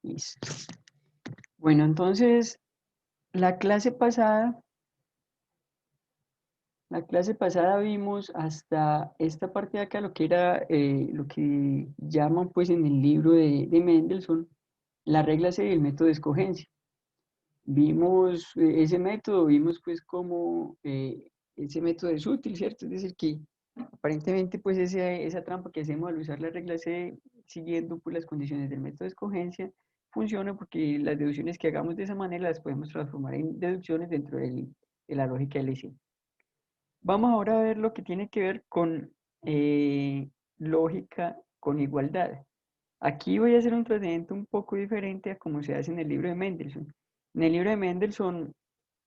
Listo. Bueno, entonces, la clase pasada, la clase pasada vimos hasta esta parte de acá, lo que era, lo que llaman pues en el libro de Mendelssohn, la regla C y el método de escogencia. Vimos ese método, vimos pues cómo ese método es útil, ¿cierto? Es decir, que aparentemente pues esa trampa que hacemos al usar la regla C siguiendo pues las condiciones del método de escogencia funciona porque las deducciones que hagamos de esa manera las podemos transformar en deducciones dentro de la lógica LC. Vamos ahora a ver lo que tiene que ver con lógica con igualdad. Aquí voy a hacer un tratamiento un poco diferente a como se hace en el libro de Mendelssohn. En el libro de Mendelssohn,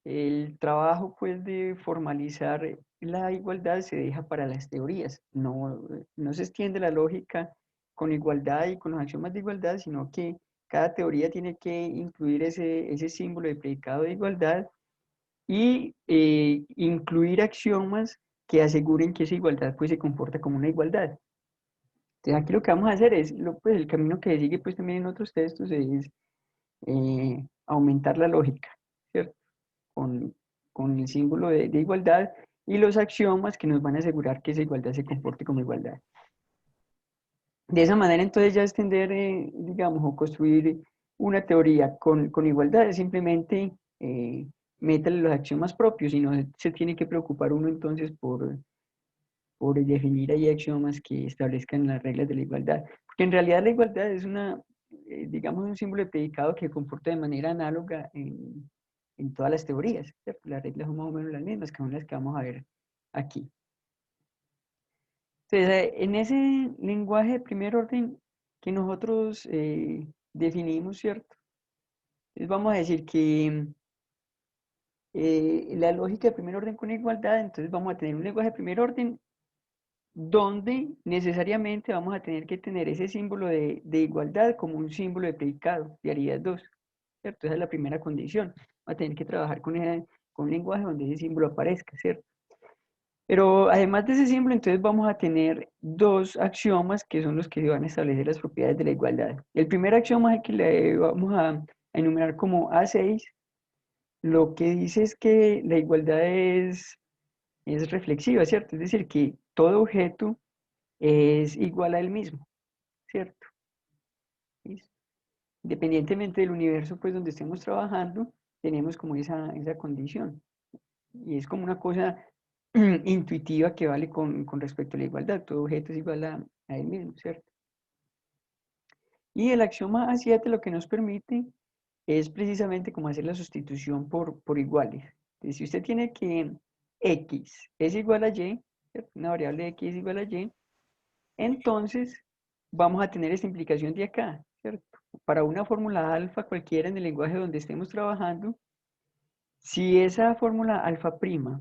el trabajo pues de formalizar la igualdad se deja para las teorías. No se extiende la lógica con igualdad y con los axiomas de igualdad, sino que cada teoría tiene que incluir ese símbolo de predicado de igualdad y incluir axiomas que aseguren que esa igualdad pues se comporta como una igualdad. Entonces aquí lo que vamos a hacer es, pues, el camino que sigue pues también en otros textos es aumentar la lógica, ¿cierto? Con, con el símbolo de igualdad y los axiomas que nos van a asegurar que esa igualdad se comporte como igualdad. De esa manera entonces ya extender, digamos, o construir una teoría con igualdad es simplemente métale los axiomas propios y no se tiene que preocupar uno entonces por definir ahí axiomas que establezcan las reglas de la igualdad. Porque en realidad la igualdad es digamos, un símbolo de predicado que comporta de manera análoga en todas las teorías, ¿cierto? Las reglas son más o menos las mismas que son las que vamos a ver aquí. Entonces, en ese lenguaje de primer orden que nosotros definimos, ¿cierto? Entonces vamos a decir que la lógica de primer orden con igualdad, entonces vamos a tener un lenguaje de primer orden donde necesariamente vamos a tener que tener ese símbolo de igualdad como un símbolo de predicado, de Arias 2, ¿cierto? Esa es la primera condición. Va a tener que trabajar con un lenguaje donde ese símbolo aparezca, ¿cierto? Pero además de ese símbolo, entonces vamos a tener dos axiomas que son los que van a establecer las propiedades de la igualdad. El primer axioma es el que le vamos a enumerar como A6. Lo que dice es que la igualdad es reflexiva, ¿cierto? Es decir, que todo objeto es igual a él mismo, ¿cierto? ¿Listo? Independientemente del universo pues donde estemos trabajando, tenemos como esa condición. Y es como una cosa intuitiva que vale con respecto a la igualdad. Todo objeto es igual a él mismo, ¿cierto? Y el axioma A7 lo que nos permite es precisamente como hacer la sustitución por iguales. Entonces, si usted tiene que X es igual a Y, ¿cierto? Una variable de X es igual a Y, entonces vamos a tener esta implicación de acá, ¿cierto? Para una fórmula alfa cualquiera en el lenguaje donde estemos trabajando, si esa fórmula alfa prima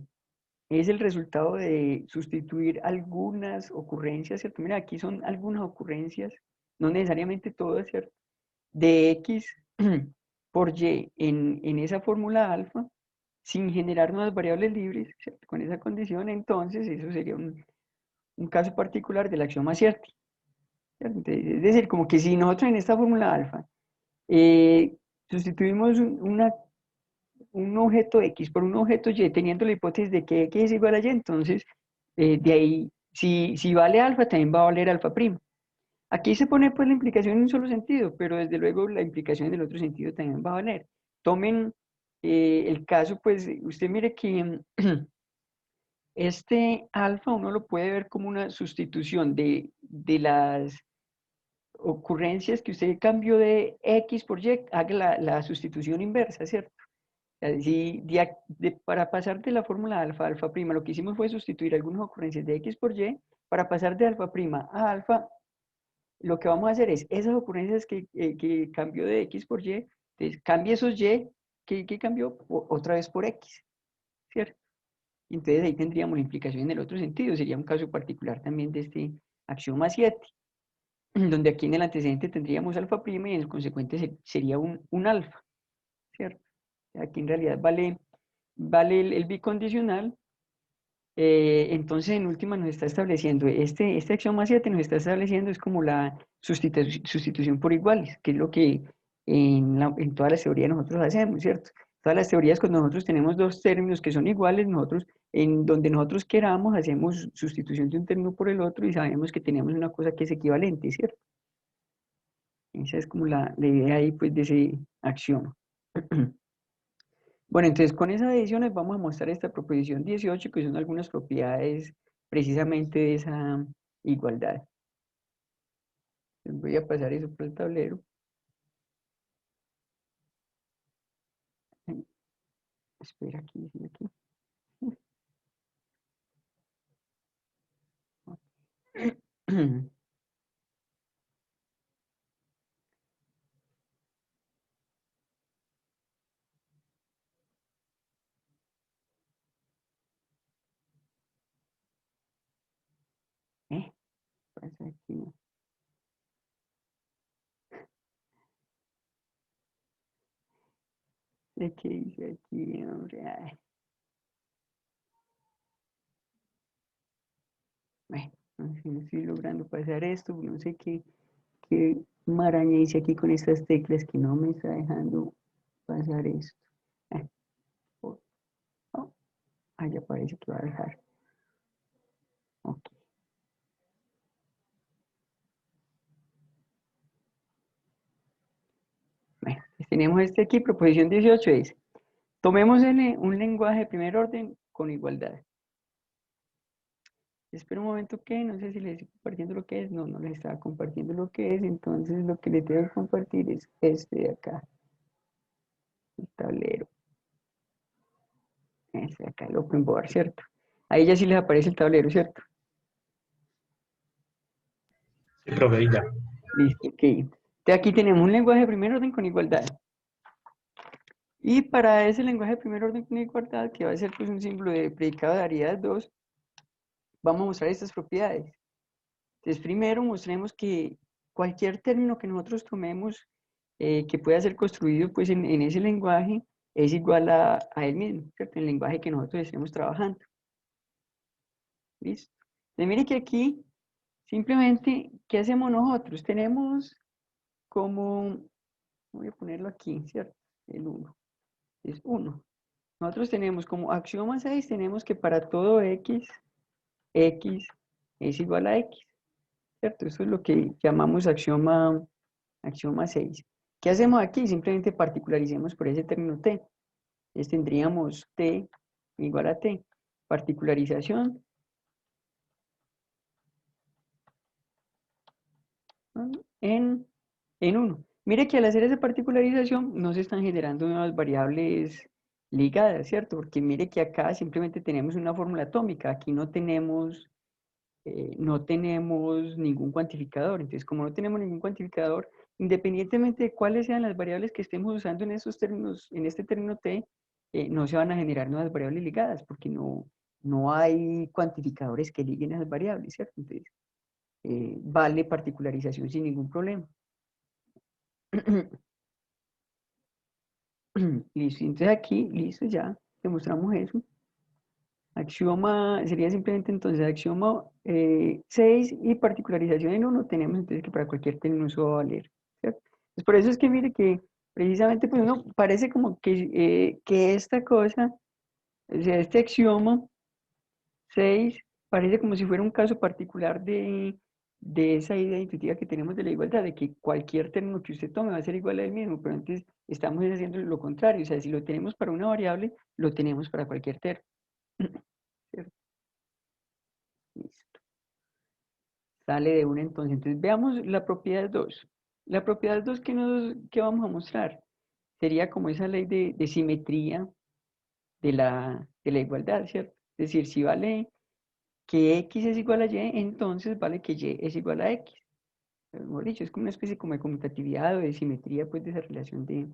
es el resultado de sustituir algunas ocurrencias, ¿cierto? Mira, aquí son algunas ocurrencias, no necesariamente todas, ¿cierto? De X por Y en esa fórmula alfa, sin generar nuevas variables libres, ¿cierto? Con esa condición, entonces eso sería un caso particular del axioma cierto. Es decir, como que si nosotros en esta fórmula alfa eh, sustituimos un objeto X por un objeto Y, teniendo la hipótesis de que X es igual a Y, entonces de ahí, si vale alfa, también va a valer alfa prima. Aquí se pone pues la implicación en un solo sentido, pero desde luego la implicación del otro sentido también va a valer. Tomen el caso, pues usted mire que este alfa uno lo puede ver como una sustitución de las ocurrencias que usted cambió de X por Y, haga la sustitución inversa, ¿cierto? O sea, para pasar de la fórmula alfa a alfa prima, lo que hicimos fue sustituir algunas ocurrencias de X por Y, para pasar de alfa prima a alfa, lo que vamos a hacer es esas ocurrencias que cambió de X por Y, entonces cambia esos Y que cambió otra vez por X, ¿cierto? Y entonces ahí tendríamos la implicación en el otro sentido, sería un caso particular también de este axioma 7, donde aquí en el antecedente tendríamos alfa prima y en el consecuente sería un alfa, ¿cierto? Aquí en realidad vale el bicondicional, entonces en última nos está estableciendo, este axioma 7 nos está estableciendo es como la sustitución por iguales, que es lo que en todas las teorías nosotros hacemos, ¿cierto? Todas las teorías cuando nosotros tenemos dos términos que son iguales, nosotros en donde nosotros queramos hacemos sustitución de un término por el otro y sabemos que tenemos una cosa que es equivalente, ¿cierto? Esa es como la idea ahí pues de ese axioma. Bueno, entonces con esas adiciones vamos a mostrar esta proposición 18 que son algunas propiedades precisamente de esa igualdad. Les voy a pasar eso por el tablero. Espera aquí, sí, aquí. Pasa aquí, no sé qué dice aquí, hombre. Ay, bueno, no sé, no estoy logrando pasar esto, no sé qué maraña hice aquí con estas teclas que no me está dejando pasar esto. Ah, oh, oh, ya parece que va a dejar. Ok. Bueno, pues tenemos este aquí, proposición 18 es, tomemos un lenguaje de primer orden con igualdad. Espera un momento que no sé si les estoy compartiendo lo que es. No, no les estaba compartiendo lo que es. Entonces lo que les tengo que compartir es este de acá, el tablero. Este de acá, el open board, ¿cierto? Ahí ya sí les aparece el tablero, ¿cierto? Sí, profe, ahí ya. Listo, ok. Entonces aquí tenemos un lenguaje de primer orden con igualdad. Y para ese lenguaje de primer orden con igualdad, que va a ser pues un símbolo de predicado de variedad 2, vamos a mostrar estas propiedades. Entonces, primero mostremos que cualquier término que nosotros tomemos que pueda ser construido pues, en ese lenguaje es igual a él mismo, ¿cierto? El lenguaje que nosotros estemos trabajando. ¿Listo? Entonces, mire que aquí, simplemente, ¿qué hacemos nosotros? Tenemos como, voy a ponerlo aquí, ¿cierto? El uno es uno. Nosotros tenemos como axioma 6, tenemos que para todo x, x es igual a x, ¿cierto? Eso es lo que llamamos axioma 6. ¿Qué hacemos aquí? Simplemente particularizemos por ese término t. Entonces tendríamos t igual a t. Particularización, ¿no? en 1. Mire que al hacer esa particularización no se están generando nuevas variables ligadas, ¿cierto? Porque mire que acá simplemente tenemos una fórmula atómica. Aquí no tenemos ningún cuantificador. Entonces, como no tenemos ningún cuantificador, independientemente de cuáles sean las variables que estemos usando en esos términos, en este término t, no se van a generar nuevas variables ligadas, porque no hay cuantificadores que liguen esas variables, ¿cierto? Entonces, vale particularización sin ningún problema. Listo, entonces aquí, listo, ya demostramos eso. Axioma, sería simplemente entonces axioma 6 y particularización en 1 tenemos entonces que para cualquier término eso va a valer, ¿cierto? Pues por eso es que mire que precisamente pues uno parece como que esta cosa, o sea, este axioma 6 parece como si fuera un caso particular de esa idea intuitiva que tenemos de la igualdad, de que cualquier término que usted tome va a ser igual al mismo, pero entonces estamos haciendo lo contrario, o sea, si lo tenemos para una variable, lo tenemos para cualquier término, ¿cierto? Listo. Sale de una entonces. Entonces veamos la propiedad 2. La propiedad 2 que vamos a mostrar sería como esa ley de simetría de la igualdad, ¿cierto? Es decir, si vale que x es igual a y, entonces vale que y es igual a x. Mejor dicho, es como una especie como de conmutatividad o de simetría pues, de esa relación de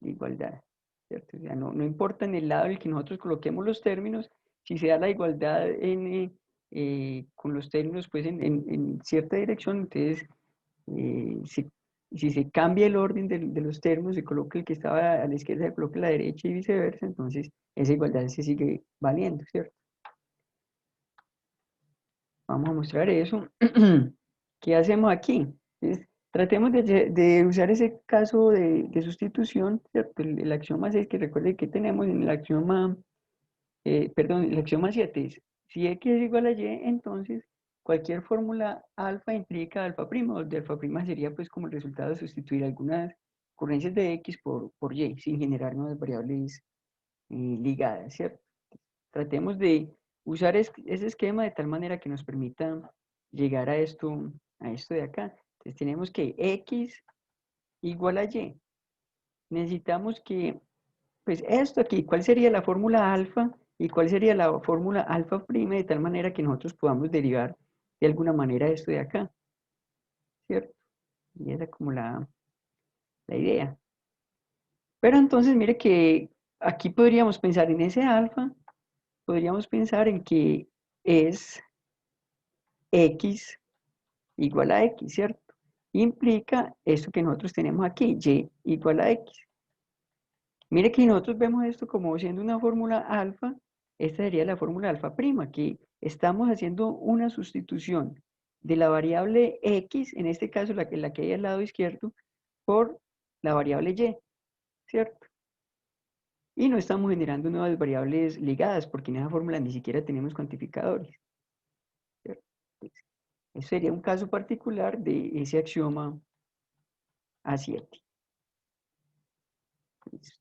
igualdad, ¿cierto? O sea, no importa en el lado en el que nosotros coloquemos los términos, si se da la igualdad con los términos pues, en cierta dirección, entonces si se cambia el orden de los términos, se coloca el que estaba a la izquierda, se coloca a la derecha y viceversa, entonces esa igualdad se sigue valiendo, ¿cierto? Vamos a mostrar eso. ¿Qué hacemos aquí? Entonces, Tratemos de usar ese caso de sustitución, ¿cierto? El axioma 6, que recuerde que tenemos en el axioma, perdón, el axioma 7 es, si x es igual a y, entonces cualquier fórmula alfa implica alfa prima, donde alfa prima sería pues como el resultado de sustituir algunas ocurrencias de x por y, sin generar nuevas variables ligadas, ¿cierto? Tratemos de usar ese esquema de tal manera que nos permita llegar a esto de acá. Entonces tenemos que x igual a y. Necesitamos que, pues esto aquí, ¿cuál sería la fórmula alfa y cuál sería la fórmula alfa prima de tal manera que nosotros podamos derivar de alguna manera esto de acá, ¿cierto? Y esa es como la idea. Pero entonces mire que aquí podríamos pensar en ese alfa, podríamos pensar en que es x igual a x, ¿cierto? Implica esto que nosotros tenemos aquí, y igual a x. Mire que nosotros vemos esto como siendo una fórmula alfa, esta sería la fórmula alfa prima, que estamos haciendo una sustitución de la variable x, en este caso la que hay al lado izquierdo, por la variable y, ¿cierto? Y no estamos generando nuevas variables ligadas, porque en esa fórmula ni siquiera tenemos cuantificadores, ¿cierto? Entonces, eso sería un caso particular de ese axioma A7. Listo.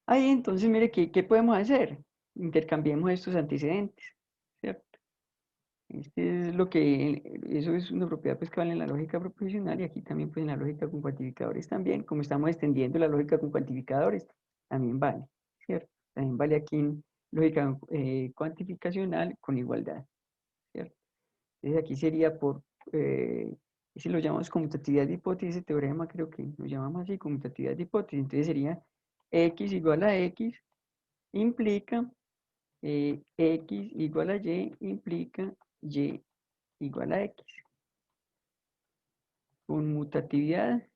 Ahí entonces, mire, ¿qué podemos hacer? Intercambiemos estos antecedentes, ¿cierto? Este es lo que, eso es una propiedad pues que vale en la lógica proposicional y aquí también pues en la lógica con cuantificadores también, como estamos extendiendo la lógica con cuantificadores, también vale, ¿cierto? También vale aquí en lógica cuantificacional con igualdad, ¿cierto? Entonces aquí sería si lo llamamos conmutatividad de hipótesis, ese teorema creo que lo llamamos así, conmutatividad de hipótesis, entonces sería x igual a x implica x igual a y implica y igual a x. Conmutatividad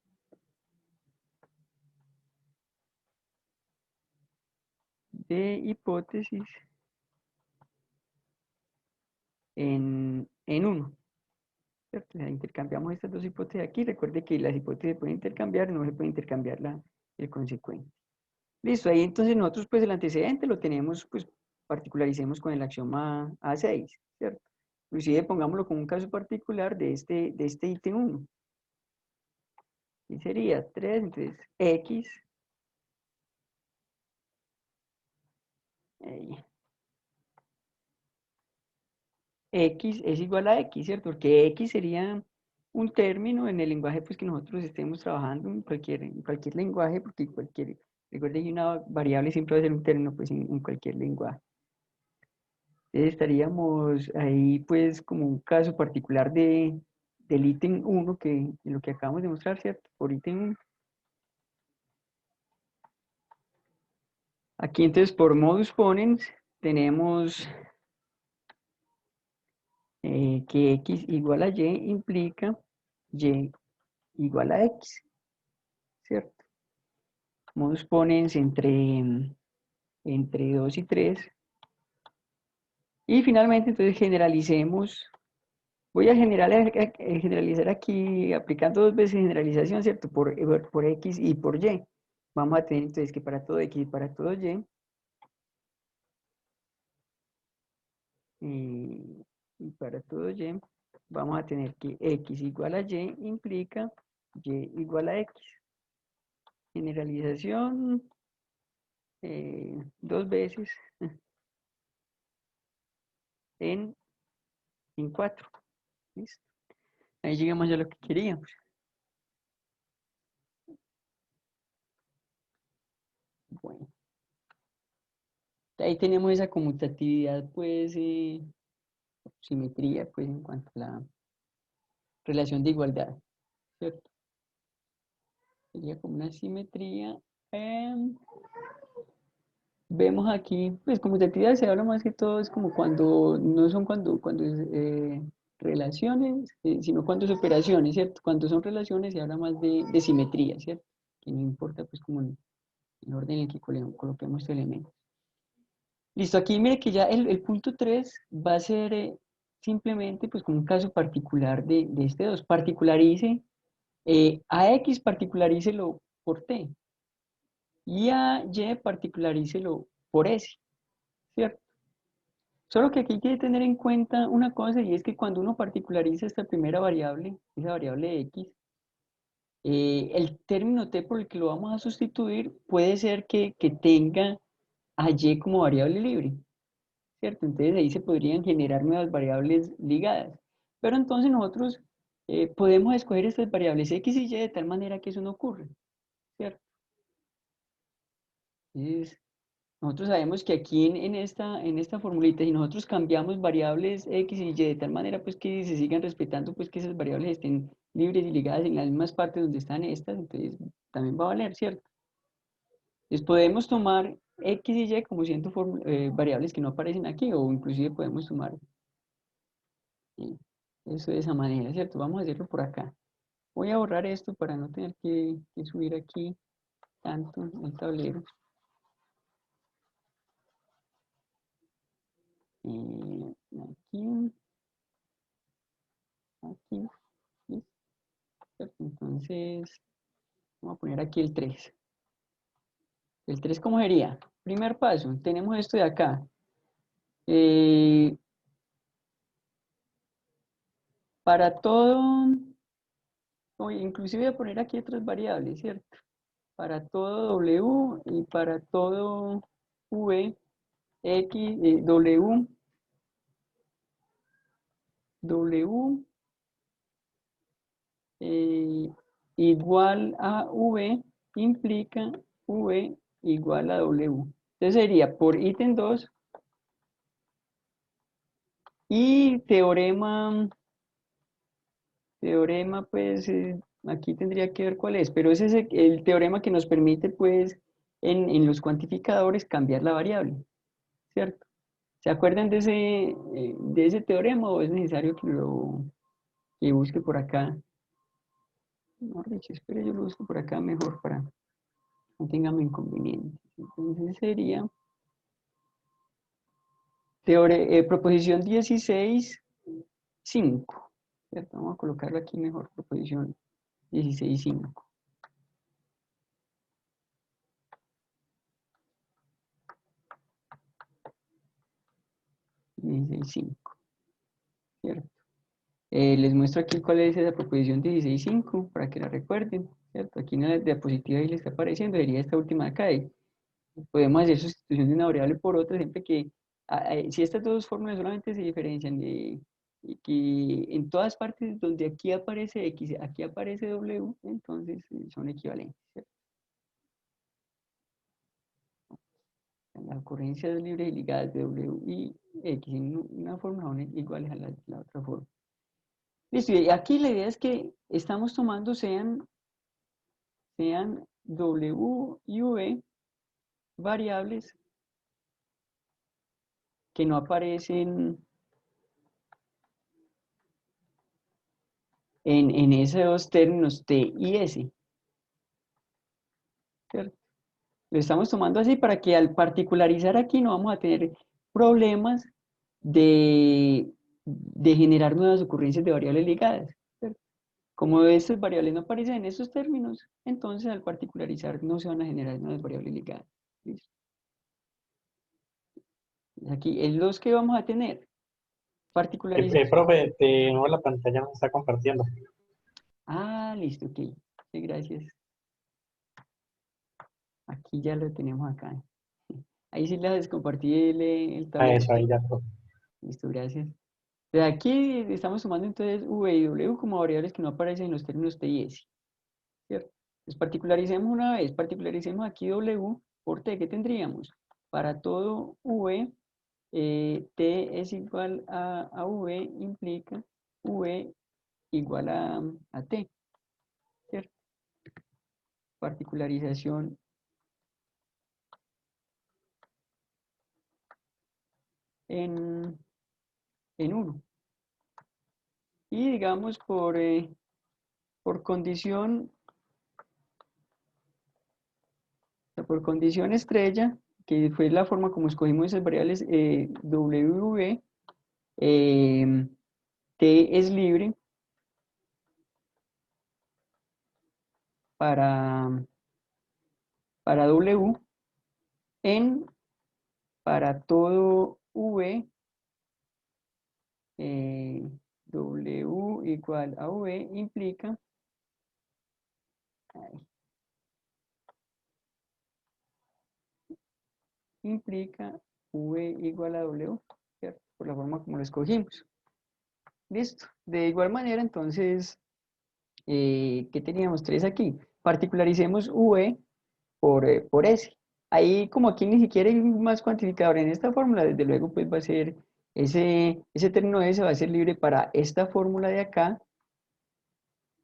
de hipótesis en 1. ¿Cierto? O sea, intercambiamos estas dos hipótesis aquí. Recuerde que las hipótesis se pueden intercambiar, no se puede intercambiar el consecuente. Listo, ahí entonces nosotros pues el antecedente lo tenemos, pues particularicemos con el axioma A6, ¿cierto? Inclusive pongámoslo como un caso particular de este ítem 1. Y sería 3, entonces x, eh, x es igual a x, ¿cierto? Porque x sería un término en el lenguaje pues, que nosotros estemos trabajando, en cualquier lenguaje, porque recuerden que una variable siempre va a ser un término pues, en cualquier lenguaje. Entonces estaríamos ahí pues como un caso particular del ítem 1 en lo que acabamos de mostrar, ¿cierto? Por ítem 1. Aquí entonces por modus ponens tenemos que x igual a y implica y igual a x, ¿cierto? Modus ponens entre 2 y 3. Y finalmente entonces generalicemos. Voy a generalizar aquí aplicando dos veces generalización, ¿cierto? Por x y por y. Vamos a tener entonces que para todo x y para todo y, y para todo y, vamos a tener que x igual a y implica y igual a x. Generalización dos veces en 4. ¿Listo? Ahí llegamos a lo que queríamos. Bueno, ahí tenemos esa conmutatividad, pues, simetría, pues, en cuanto a la relación de igualdad, ¿cierto? Sería como una simetría. Vemos aquí, pues, conmutatividad se habla más que todo, es como cuando, no son cuando es relaciones, sino cuando es operaciones, ¿cierto? Cuando son relaciones se habla más de simetría, ¿cierto? Que no importa, pues, como el orden en el que coloquemos este elemento. Listo, aquí mire que ya el punto 3 va a ser simplemente pues como un caso particular de este 2. Particularice A X particularícelo por T y a Y particularícelo por S, ¿cierto? Solo que aquí hay que tener en cuenta una cosa y es que cuando uno particulariza esta primera variable, esa variable X, el término T por el que lo vamos a sustituir puede ser que tenga a Y como variable libre, ¿cierto? Entonces ahí se podrían generar nuevas variables ligadas. Pero entonces nosotros podemos escoger estas variables X y Y de tal manera que eso no ocurre, ¿cierto? Entonces, nosotros sabemos que aquí en esta formulita, si nosotros cambiamos variables X y Y de tal manera pues que se sigan respetando pues que esas variables estén libres y ligadas en las mismas partes donde están estas, entonces también va a valer, ¿cierto? Entonces podemos tomar X y Y como siendo variables que no aparecen aquí o inclusive podemos tomar eso de esa manera, ¿cierto? Vamos a hacerlo por acá. Voy a borrar esto para no tener que subir aquí tanto el tablero. Aquí, aquí, ¿sí? ¿Cierto? Entonces, vamos a poner aquí el 3. ¿El 3 cómo sería? Primer paso, tenemos esto de acá. Eh, para todo, inclusive voy a poner aquí otras variables, ¿cierto? Para todo W y para todo V, X, W igual a V implica V igual a W. Entonces sería por ítem 2 y teorema pues aquí tendría que ver cuál es, pero ese es el teorema que nos permite pues en los cuantificadores cambiar la variable, ¿cierto? ¿Se acuerdan de ese teorema o es necesario que busque por acá? No, Rich, espere, yo lo busco por acá mejor para que no tengamos inconvenientes. Entonces sería proposición 16.5. ¿Cierto? Vamos a colocarlo aquí mejor, proposición 16.5. 16.5, ¿cierto? Les muestro aquí cuál es esa proposición 16.5 para que la recuerden, ¿cierto? Aquí en la diapositiva ahí le está apareciendo, sería esta última de acá. Podemos hacer sustitución de una variable por otra, siempre que, si estas dos fórmulas solamente se diferencian y que en todas partes donde aquí aparece X, aquí aparece W, entonces son equivalentes, ¿cierto? La ocurrencia de libres y ligadas de W y X en una forma son iguales a la otra forma. Listo, y aquí la idea es que estamos tomando sean W y V variables que no aparecen en esos términos T y S, ¿cierto? Lo estamos tomando así para que al particularizar aquí no vamos a tener problemas de generar nuevas ocurrencias de variables ligadas, ¿cierto? Como estas variables no aparecen en esos términos, entonces al particularizar no se van a generar nuevas variables ligadas. ¿Listo? Aquí es los que vamos a tener. Particularización. Profe, de nuevo la pantalla no está compartiendo. Ah, listo, ok. Sí, gracias. Aquí ya lo tenemos acá. Ahí sí les compartí el Ah, tablero. eso, ahí ya. Profe. Listo, gracias. De aquí estamos tomando entonces V y W como variables que no aparecen en los términos T y S, ¿cierto? Pues particularicemos una vez, particularicemos aquí W por T, ¿qué tendríamos? Para todo V, T es igual a V, implica V igual a T, ¿cierto? Particularización en 1. Y digamos por condición, por condición estrella, que fue la forma como escogimos esas variables W y V, T es libre para, para W en para todo V, W igual a V implica, ay, implica V igual a W, ¿cierto? Por la forma como lo escogimos. Listo. De igual manera, entonces, ¿qué teníamos? Tres aquí. Particularicemos V por S. Ahí, como aquí ni siquiera hay más cuantificador en esta fórmula, desde luego, pues va a ser ese término S va a ser libre para esta fórmula de acá,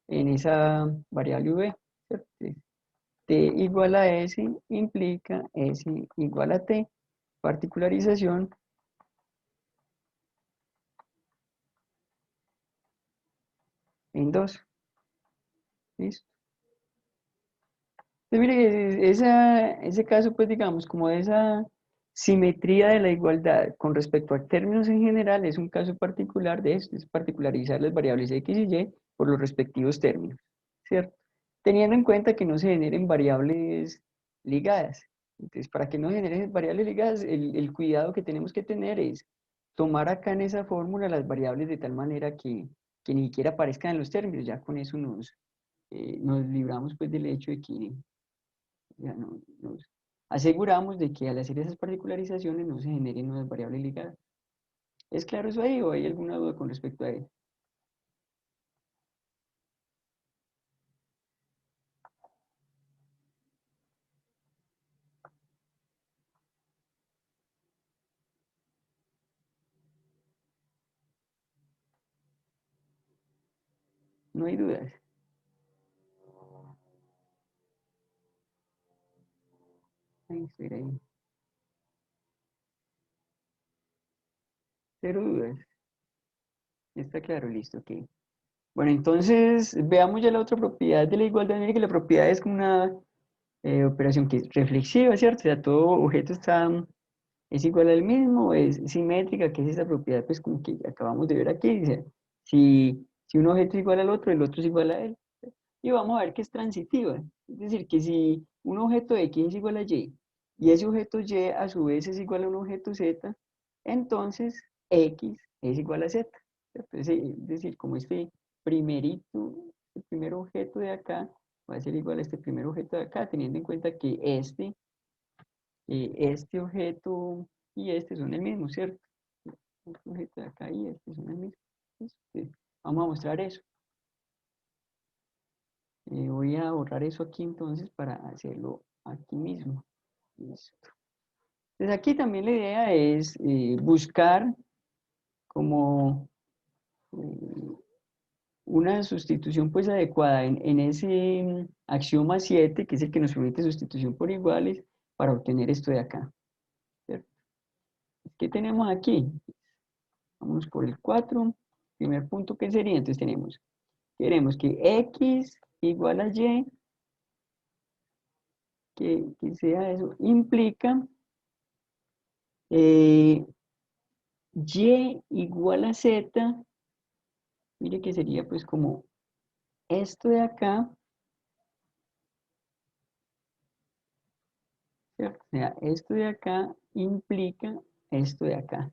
en esa variable V, ¿cierto? T igual a S implica S igual a T. Particularización en 2. ¿Listo? Entonces, mire, ese caso, pues digamos, como de esa simetría de la igualdad con respecto a términos en general, es un caso particular de esto, es particularizar las variables X y Y por los respectivos términos, ¿cierto? Teniendo en cuenta que no se generen variables ligadas. Entonces, para que no generen variables ligadas, el cuidado que tenemos que tener es tomar acá en esa fórmula las variables de tal manera que ni siquiera aparezcan en los términos, ya con eso nos libramos pues del hecho de que ya nos aseguramos de que al hacer esas particularizaciones no se generen nuevas variables ligadas. ¿Es claro eso ahí o hay alguna duda con respecto a ello? No hay dudas. Ay, espera ahí. Cero dudas. Está claro, listo, ok. Bueno, entonces veamos ya la otra propiedad de la igualdad. Mire que la propiedad es como una operación que es reflexiva, ¿cierto? O sea, todo objeto es igual al mismo, es simétrica, que es esa propiedad, pues como que acabamos de ver aquí. Dice, si un objeto es igual al otro, el otro es igual a él. Y vamos a ver que es transitiva. Es decir, que si un objeto X es igual a y ese objeto Y a su vez es igual a un objeto Z, entonces X es igual a Z. Entonces, es decir, como este primerito, el primer objeto de acá va a ser igual a este primer objeto de acá, teniendo en cuenta que este objeto y este son el mismo, ¿cierto? Este objeto de acá y este son el mismo. Entonces, vamos a mostrar eso. Voy a borrar eso aquí entonces para hacerlo aquí mismo. Listo. Entonces aquí también la idea es buscar como una sustitución pues adecuada en ese axioma 7, que es el que nos permite sustitución por iguales, para obtener esto de acá, ¿cierto? ¿Qué tenemos aquí? Vamos por el 4. Primer punto, ¿qué sería? Entonces queremos que X igual a Y, que sea eso, implica Y igual a Z, mire que sería pues como esto de acá, ¿cierto? O sea, esto de acá implica esto de acá.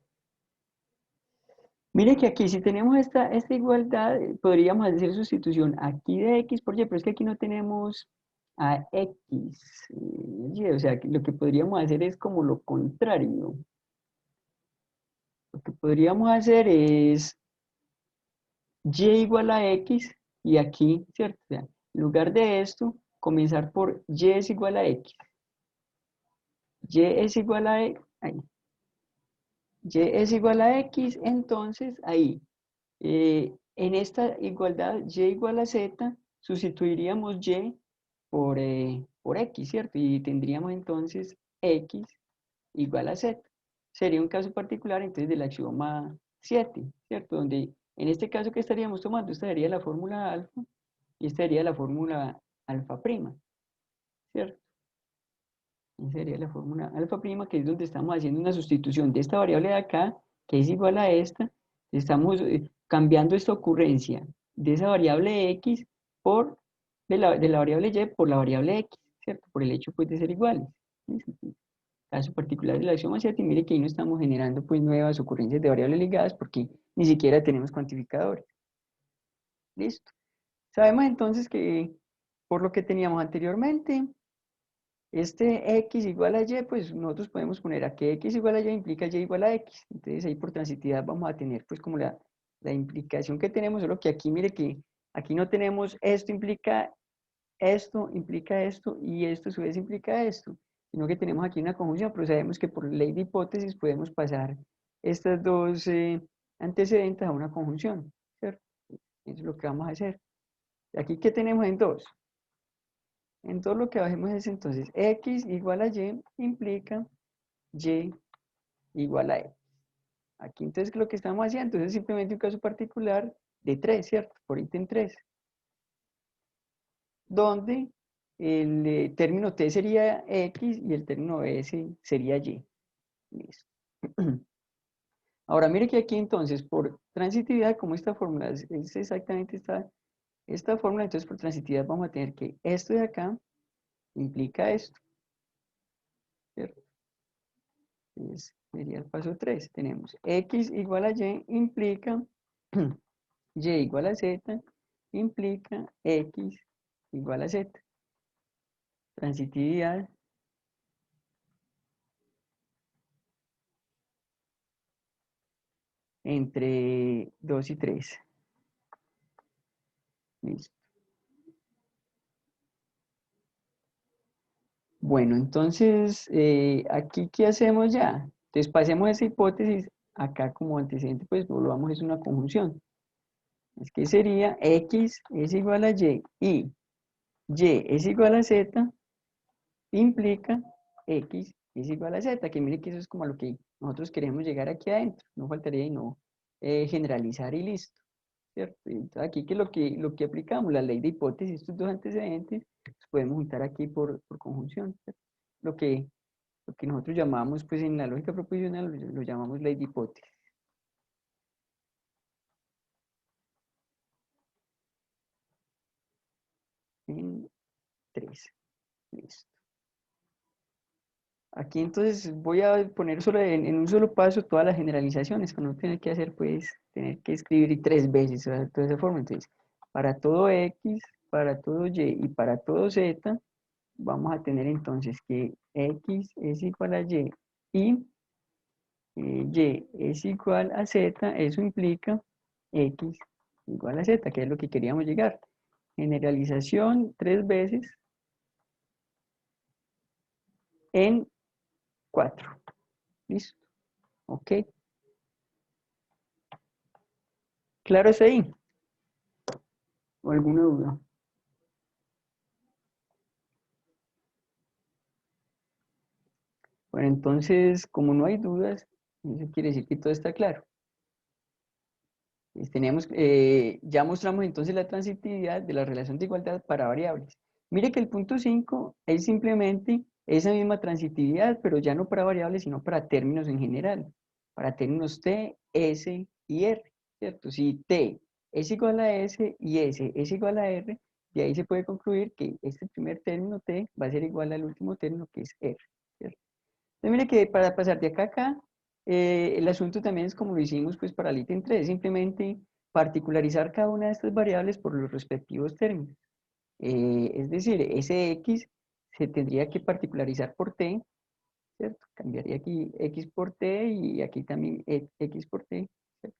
Mire que aquí si tenemos esta igualdad, podríamos hacer sustitución aquí de X por Y, pero es que aquí no tenemos a X, Y, o sea, que lo que podríamos hacer es como lo contrario. Lo que podríamos hacer es Y igual a X y aquí, ¿cierto? O sea, en lugar de esto, comenzar por Y es igual a X. Y es igual a, ahí. Y es igual a X, entonces ahí, en esta igualdad Y igual a Z, sustituiríamos Y por X, ¿cierto? Y tendríamos entonces X igual a Z. Sería un caso particular entonces del axioma 7, ¿cierto? Donde en este caso que estaríamos tomando, esta sería la fórmula alfa y esta sería la fórmula alfa prima, ¿cierto? Esa sería la fórmula alfa prima, que es donde estamos haciendo una sustitución de esta variable de acá, que es igual a esta. Estamos cambiando esta ocurrencia de esa variable x por de la variable y por la variable x, ¿cierto? Por el hecho pues de ser iguales. ¿Listo? Caso particular de la axioma 7, mire que ahí no estamos generando pues nuevas ocurrencias de variables ligadas porque ni siquiera tenemos cuantificadores. Listo. Sabemos entonces que por lo que teníamos anteriormente, este x igual a y, pues nosotros podemos poner a que x igual a y implica y igual a x. Entonces ahí por transitividad vamos a tener pues como la implicación que tenemos, solo que aquí mire que aquí no tenemos esto implica esto y esto a su vez implica esto, sino que tenemos aquí una conjunción, pero sabemos que por ley de hipótesis podemos pasar estas dos antecedentes a una conjunción, ¿cierto? Eso es lo que vamos a hacer. Aquí, ¿qué tenemos en 2? En 2 lo que hacemos es entonces x igual a y implica y igual a x. Aquí entonces lo que estamos haciendo es simplemente un caso particular de 3, ¿cierto? Por ítem 3. Donde el término t sería x y el término s sería y. Listo. Ahora mire que aquí entonces por transitividad, como esta fórmula es exactamente esta fórmula, entonces por transitividad vamos a tener que esto de acá implica esto, ¿cierto? Entonces sería el paso 3. Tenemos x igual a y implica y igual a z implica x igual a z. Transitividad entre 2 y 3. Listo. Bueno, entonces, aquí, ¿qué hacemos ya? Entonces, pasemos esa hipótesis acá como antecedente, pues volvamos, es una conjunción. Es que sería x es igual a y es igual a z, implica x es igual a z, que mire que eso es como a lo que nosotros queremos llegar aquí adentro. No faltaría y no generalizar y listo. ¿Cierto? Entonces, aquí que lo que aplicamos, la ley de hipótesis, estos dos antecedentes, los podemos juntar aquí por conjunción, ¿cierto? Lo que, lo que nosotros llamamos, pues en la lógica proposicional, lo llamamos ley de hipótesis. En 3. Listo. Aquí entonces voy a poner solo en un solo paso todas las generalizaciones, para no tener que hacer, pues, tener que escribir 3 veces, o sea, de toda esa forma. Entonces, para todo x, para todo y y para todo z, vamos a tener entonces que x es igual a y y es igual a z, eso implica x igual a z, que es lo que queríamos llegar. Generalización 3 veces en 4. ¿Listo? ¿Ok? ¿Claro es ahí? ¿O alguna duda? Bueno, entonces, como no hay dudas, eso quiere decir que todo está claro. Ya mostramos entonces la transitividad de la relación de igualdad para variables. Mire que el punto 5 es simplemente esa misma transitividad, pero ya no para variables, sino para términos en general, para términos t, s y r, ¿cierto? Si t es igual a s y s es igual a r, de ahí se puede concluir que este primer término t va a ser igual al último término que es r, ¿cierto? Entonces, mire que para pasar de acá a acá, el asunto también es como lo hicimos pues para el ítem 3, simplemente particularizar cada una de estas variables por los respectivos términos. Es decir, ese x se tendría que particularizar por t, ¿cierto? Cambiaría aquí x por t y aquí también x por t, ¿cierto?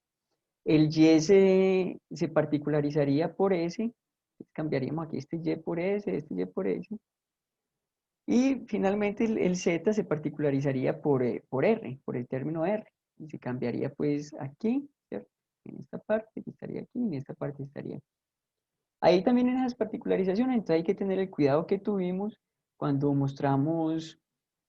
El y se particularizaría por s, cambiaríamos aquí este y por s, este y por s. Y finalmente el z se particularizaría por r, por el término r. Y se cambiaría pues aquí, ¿cierto? En esta parte que estaría aquí, en esta parte estaría aquí. Ahí también en esas particularizaciones, entonces hay que tener el cuidado que tuvimos cuando mostramos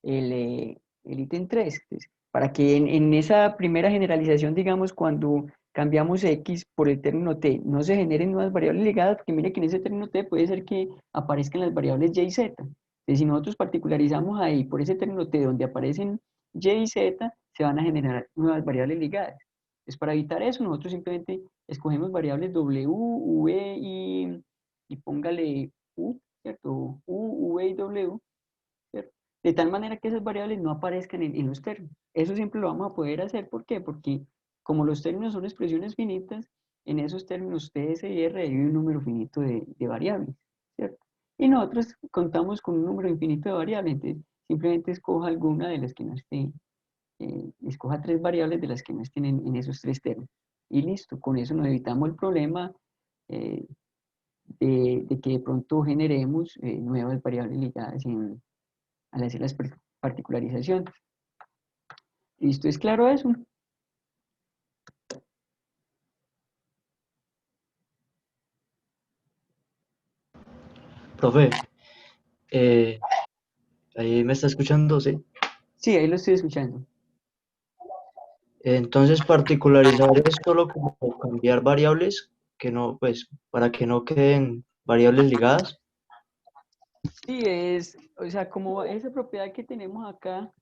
el ítem 3. Entonces, para que en esa primera generalización, digamos, cuando cambiamos x por el término t, no se generen nuevas variables ligadas, porque mire que en ese término t puede ser que aparezcan las variables y y z. Entonces, si nosotros particularizamos ahí por ese término t donde aparecen y y z, se van a generar nuevas variables ligadas. Entonces, para evitar eso, nosotros simplemente escogemos variables w, v y póngale U, ¿cierto? U, V y W, ¿cierto? De tal manera que esas variables no aparezcan en los términos. Eso siempre lo vamos a poder hacer. ¿Por qué? Porque como los términos son expresiones finitas, en esos términos T, S y R hay un número finito de variables, ¿cierto? Y nosotros contamos con un número infinito de variables, entonces simplemente escoja alguna de las que no esté, escoja 3 variables de las que no estén en esos 3 términos. Y listo, con eso nos evitamos el problema eh, de que de pronto generemos nuevas variables ligadas al hacer las particularizaciones. ¿Listo? ¿Es claro eso? Profe, eh, ahí me está escuchando, ¿sí? Sí, ahí lo estoy escuchando. Entonces, particularizar es solo como cambiar variables que no, pues, para que no queden variables ligadas. Sí, o sea, como esa propiedad que tenemos acá,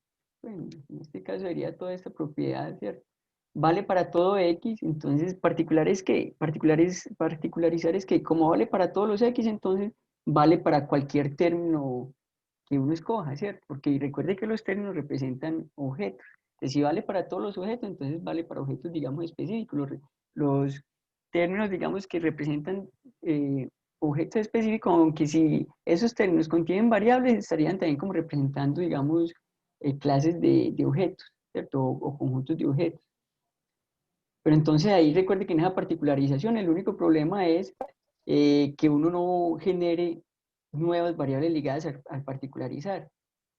bueno, en este caso sería toda esta propiedad, ¿cierto? Vale para todo X, entonces particularizar es que como vale para todos los X, entonces vale para cualquier término que uno escoja, ¿cierto? Porque recuerde que los términos representan objetos. Entonces, si vale para todos los objetos, entonces vale para objetos, digamos, específicos. Los términos, digamos, que representan objetos específicos, aunque si esos términos contienen variables, estarían también como representando, digamos, clases de objetos, ¿cierto? O conjuntos de objetos. Pero entonces ahí recuerde que en esa particularización el único problema es que uno no genere nuevas variables ligadas al particularizar,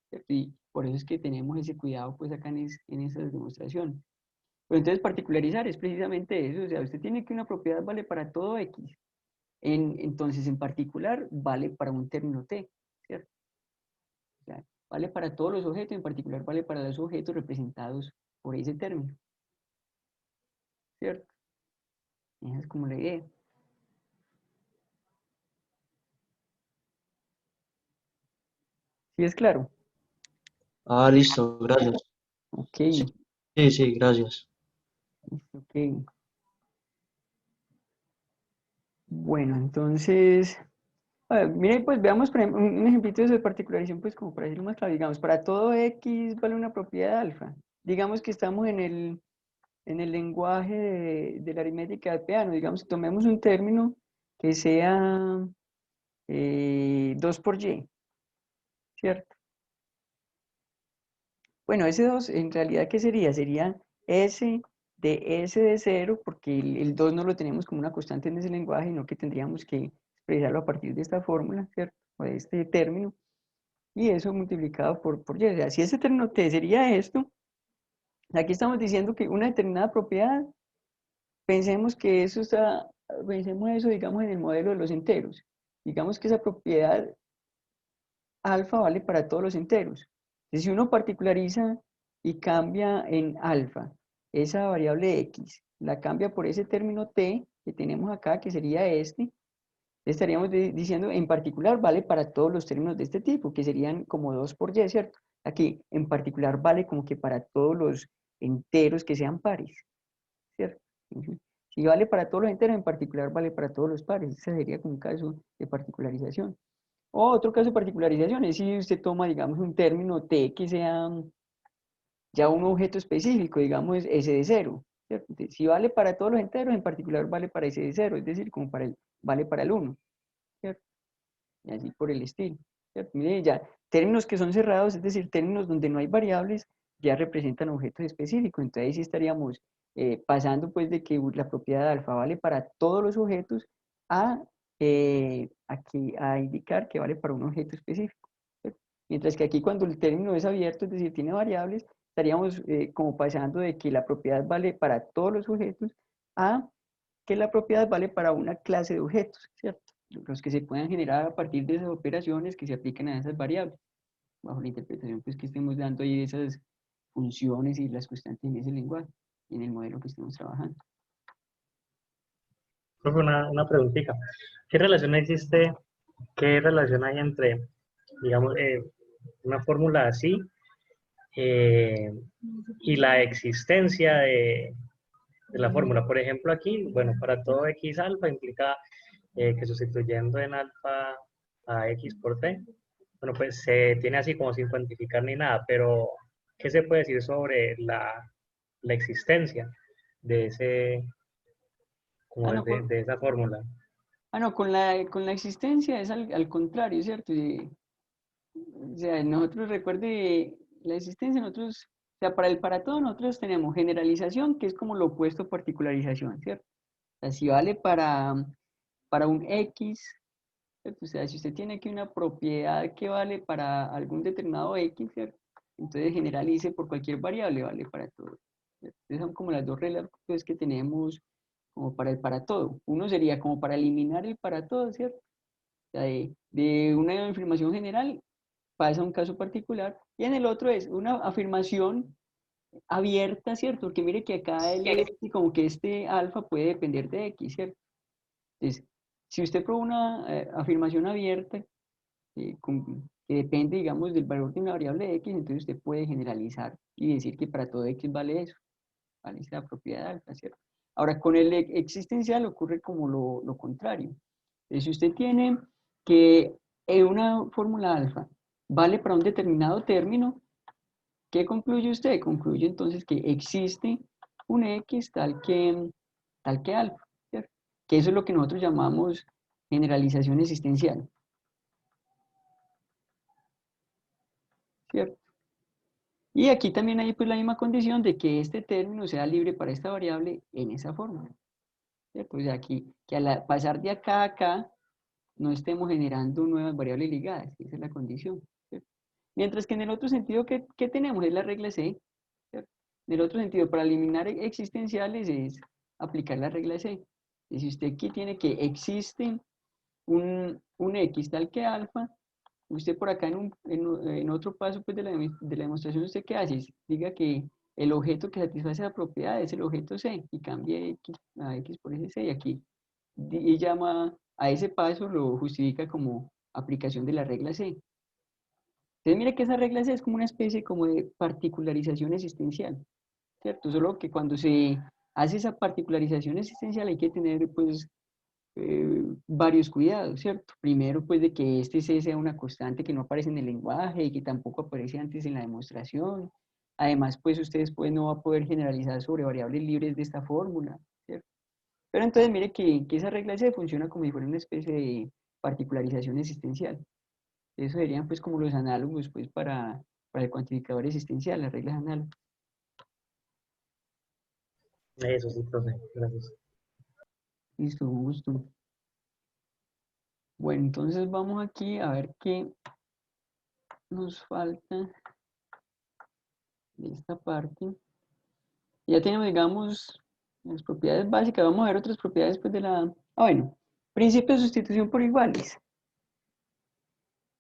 ¿cierto? Y por eso es que tenemos ese cuidado pues acá en esas demostraciones. Pero entonces particularizar es precisamente eso, o sea, usted tiene que una propiedad vale para todo X, entonces en particular vale para un término T, ¿cierto? O sea, vale para todos los objetos, en particular vale para los objetos representados por ese término, ¿cierto? Esa es como la idea. ¿Sí es claro? Ah, listo, gracias. Ok, Sí, sí, sí, gracias. ok. Bueno, entonces, a ver, mire, pues veamos por ejemplo, un ejemplito de eso de particularización, pues como para decirlo más claro, digamos, para todo X vale una propiedad alfa. Digamos que estamos en el lenguaje de la aritmética de piano, digamos que tomemos un término que sea 2 por Y, ¿cierto? Bueno, ese 2 en realidad, ¿qué sería? Sería S de 0, porque el 2 no lo tenemos como una constante en ese lenguaje, sino que tendríamos que expresarlo a partir de esta fórmula, ¿cierto? O de este término, y eso multiplicado por Y. O sea, si ese término T sería esto, aquí estamos diciendo que una determinada propiedad, pensemos que eso está, pensemos eso, digamos, en el modelo de los enteros. Digamos que esa propiedad alfa vale para todos los enteros. Entonces, si uno particulariza y cambia en alfa esa variable x, la cambia por ese término t que tenemos acá, que sería este, estaríamos diciendo en particular vale para todos los términos de este tipo, que serían como 2 por y, ¿cierto? Aquí en particular vale como que para todos los enteros que sean pares, ¿cierto? Ujú. Si vale para todos los enteros, en particular vale para todos los pares. Ese sería como un caso de particularización. O otro caso de particularización es si usted toma, digamos, un término T que sea ya un objeto específico, digamos S de 0, ¿cierto? Entonces, si vale para todos los enteros, en particular vale para S de 0, es decir, como vale para el 1, ¿cierto? Y así por el estilo, ¿cierto? Mire, ya, términos que son cerrados, es decir, términos donde no hay variables, ya representan objetos específicos, entonces ahí sí estaríamos pasando pues de que la propiedad alfa vale para todos los objetos a, a indicar que vale para un objeto específico, ¿cierto? Mientras que aquí cuando el término es abierto, es decir, tiene variables, estaríamos como pasando de que la propiedad vale para todos los objetos a que la propiedad vale para una clase de objetos, ¿cierto? Los que se puedan generar a partir de esas operaciones que se aplican a esas variables, bajo la interpretación pues, que estemos dando ahí de esas funciones y las constantes en ese lenguaje, en el modelo que estemos trabajando. Profe, una preguntita. ¿Qué relación existe, qué relación hay entre, digamos, una fórmula así eh, y la existencia de la fórmula? Por ejemplo, aquí, bueno, para todo x alfa implica que sustituyendo en alfa a X por T. Bueno, pues se tiene así como sin cuantificar ni nada, pero ¿qué se puede decir sobre la existencia de ese, Ah, como no, de esa fórmula? no, con la existencia es al contrario, ¿cierto? O sea, nosotros recuerde la existencia, nosotros, o sea, para todo nosotros tenemos generalización, que es como lo opuesto a particularización, ¿cierto? O sea, si vale para un X, ¿cierto? O sea, si usted tiene aquí una propiedad que vale para algún determinado X, ¿cierto? Entonces generalice por cualquier variable, vale para todo. ¿Cierto? Entonces son como las dos reglas pues, que tenemos como para el para todo. Uno sería como para eliminar el para todo, ¿cierto? O sea, de una afirmación general pasa a un caso particular, y en el otro es una afirmación abierta, ¿cierto? Porque mire que acá el este, como que este alfa puede depender de X, ¿cierto? Entonces, si usted prueba una afirmación abierta, que depende, digamos, del valor de una variable X, entonces usted puede generalizar y decir que para todo X vale eso, vale esa propiedad alfa, ¿cierto? Ahora, con el existencial ocurre como lo contrario. Entonces, si usted tiene que una fórmula alfa vale para un determinado término, ¿qué concluye usted? Concluye entonces que existe un X tal que alfa, ¿cierto? Que eso es lo que nosotros llamamos generalización existencial, ¿cierto? Y aquí también hay pues la misma condición de que este término sea libre para esta variable en esa forma, ¿cierto? O sea, aquí, que al pasar de acá a acá, no estemos generando nuevas variables ligadas, esa es la condición, ¿cierto? Mientras que en el otro sentido, ¿qué tenemos? Es la regla C, ¿cierto? En el otro sentido, para eliminar existenciales es aplicar la regla C. Y si usted aquí tiene que existe un X tal que alfa, usted por acá en otro paso pues, de la demostración, ¿usted qué hace? Diga que el objeto que satisface la propiedad es el objeto C y cambie X a X por ese C y aquí y llama a ese paso, lo justifica como aplicación de la regla C. Entonces mire que esa regla C es como una especie como de particularización existencial, ¿cierto? Solo que cuando se hace esa particularización existencial hay que tener pues varios cuidados, ¿cierto? Primero, pues de que este C sea una constante que no aparece en el lenguaje y que tampoco aparece antes en la demostración. Además, pues ustedes pues no va a poder generalizar sobre variables libres de esta fórmula, ¿cierto? Pero entonces mire que esa regla C funciona como si fuera una especie de particularización existencial. Eso serían pues como los análogos pues para el cuantificador existencial, las reglas análogas. Eso sí, profe, gracias. Listo, un gusto. Bueno, entonces vamos aquí a ver qué nos falta de esta parte. Ya tenemos, digamos, las propiedades básicas. Vamos a ver otras propiedades pues, de la... bueno, principio de sustitución por iguales.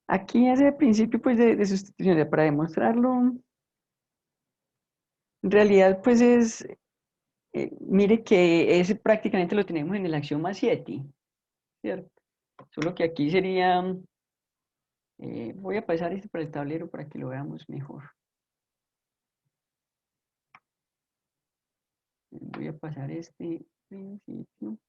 Aquí ese principio pues, de sustitución, para demostrarlo, en realidad pues mire que ese prácticamente lo tenemos en el axioma 7, ¿cierto? Solo que aquí sería, voy a pasar este para el tablero para que lo veamos mejor. Voy a pasar este principio.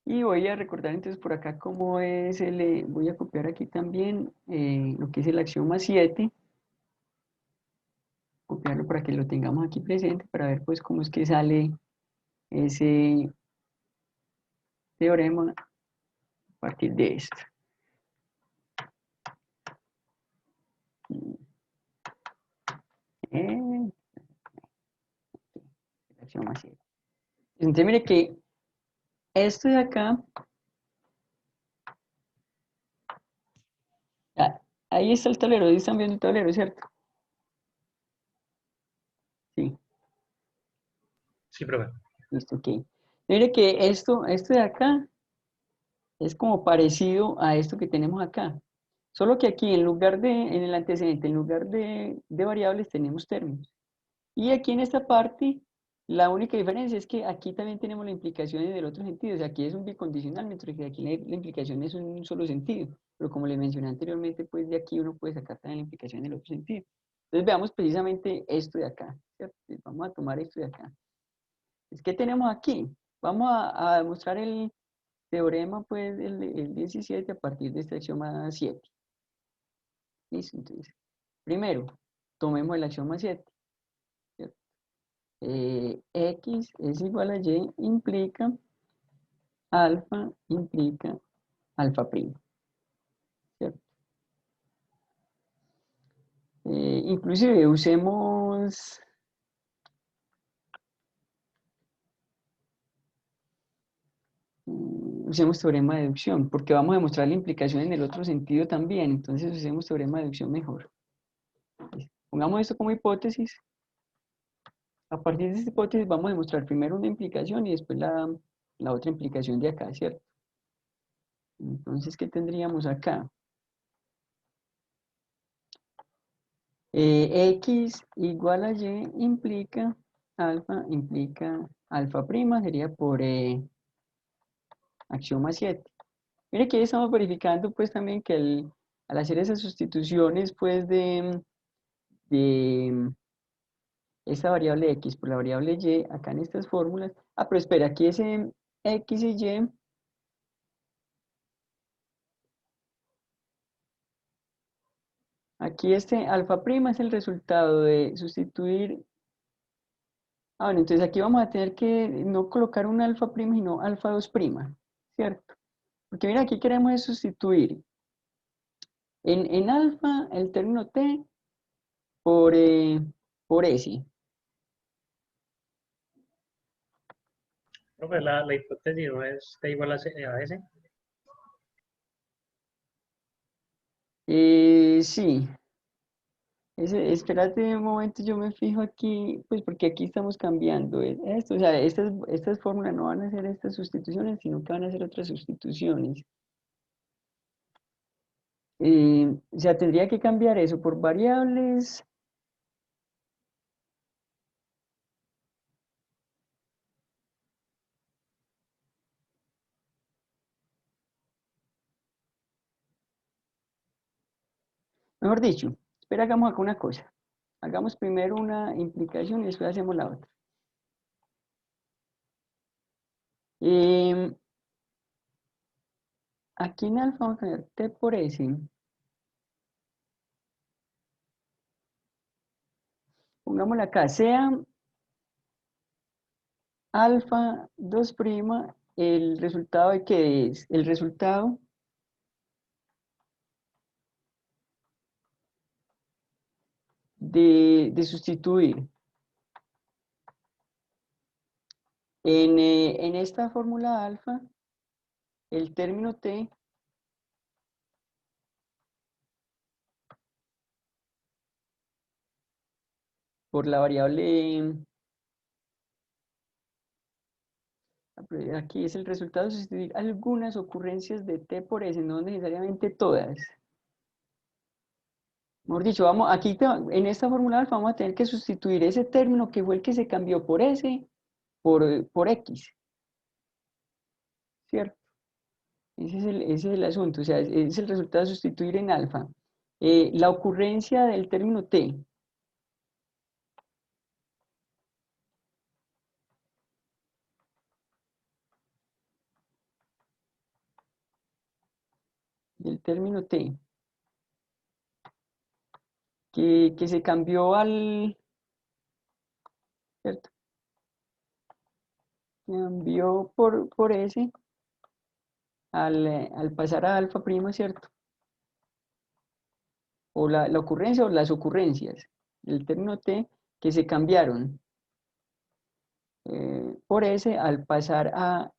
Y voy a recordar entonces por acá cómo es voy a copiar aquí también lo que es el axioma 7, copiarlo para que lo tengamos aquí presente para ver pues cómo es que sale ese teorema a partir de esto. El axioma 7. Entonces mire que esto de acá, ahí está el tablero, ahí están viendo el tablero, ¿cierto? Sí, Sí, profe. listo, ok. Mire que esto de acá es como parecido a esto que tenemos acá. Solo que aquí en el antecedente, en lugar de variables tenemos términos. Y aquí en esta parte La única diferencia es que aquí también tenemos la implicación en el otro sentido, o sea, aquí es un bicondicional, mientras que aquí la implicación es un solo sentido, pero como le mencioné anteriormente, pues de aquí uno puede sacar también la implicación en el otro sentido. Entonces veamos precisamente esto de acá, ¿cierto? Vamos a tomar esto de acá. Es que tenemos aquí, vamos a demostrar el teorema, pues, el 17 a partir de este axioma 7. Listo, entonces, primero, tomemos el axioma 7, ¿cierto? X es igual a Y implica alfa implica alfa primo, ¿cierto? Inclusive usemos teorema de deducción, porque vamos a demostrar la implicación en el otro sentido también, entonces usemos teorema de deducción mejor. Pongamos esto como hipótesis. A partir de esta hipótesis vamos a demostrar primero una implicación y después la otra implicación de acá, ¿cierto? Entonces, ¿qué tendríamos acá? X igual a Y implica alfa prima, sería por axioma 7. Mire que ahí estamos verificando pues también que al hacer esas sustituciones pues de esta variable X por la variable Y, acá en estas fórmulas, pero espera, aquí ese X y Y, aquí este alfa prima es el resultado de sustituir. Bueno, entonces aquí vamos a tener que no colocar un alfa prima, sino alfa 2 prima, ¿cierto? Porque mira, aquí queremos es sustituir en alfa el término t por, por s. Profe, la hipótesis no es T igual a S. Sí, espérate un momento, yo me fijo aquí, pues porque aquí estamos cambiando esto, o sea, estas fórmulas no van a ser estas sustituciones, sino que van a ser otras sustituciones. O sea, tendría que cambiar eso por variables. Mejor dicho, espera, hagamos acá una cosa. Hagamos primero una implicación y después hacemos la otra. Em, Aquí en alfa vamos a tener t por s. Pongámosla acá, sea alfa 2 prima, el resultado de qué es? El resultado de sustituir en esta fórmula alfa el término t por la variable, aquí es el resultado de sustituir algunas ocurrencias de t por s, no necesariamente todas. Mejor dicho, vamos, aquí en esta fórmula alfa vamos a tener que sustituir ese término que fue el que se cambió por s por x, ¿cierto? Ese es el asunto, o sea, es el resultado de sustituir en alfa. La ocurrencia del término t, del término t, que se cambió ¿cierto? Cambió por s al pasar a alfa prima, ¿cierto? O la ocurrencia o las ocurrencias del término t que se cambiaron por s al pasar a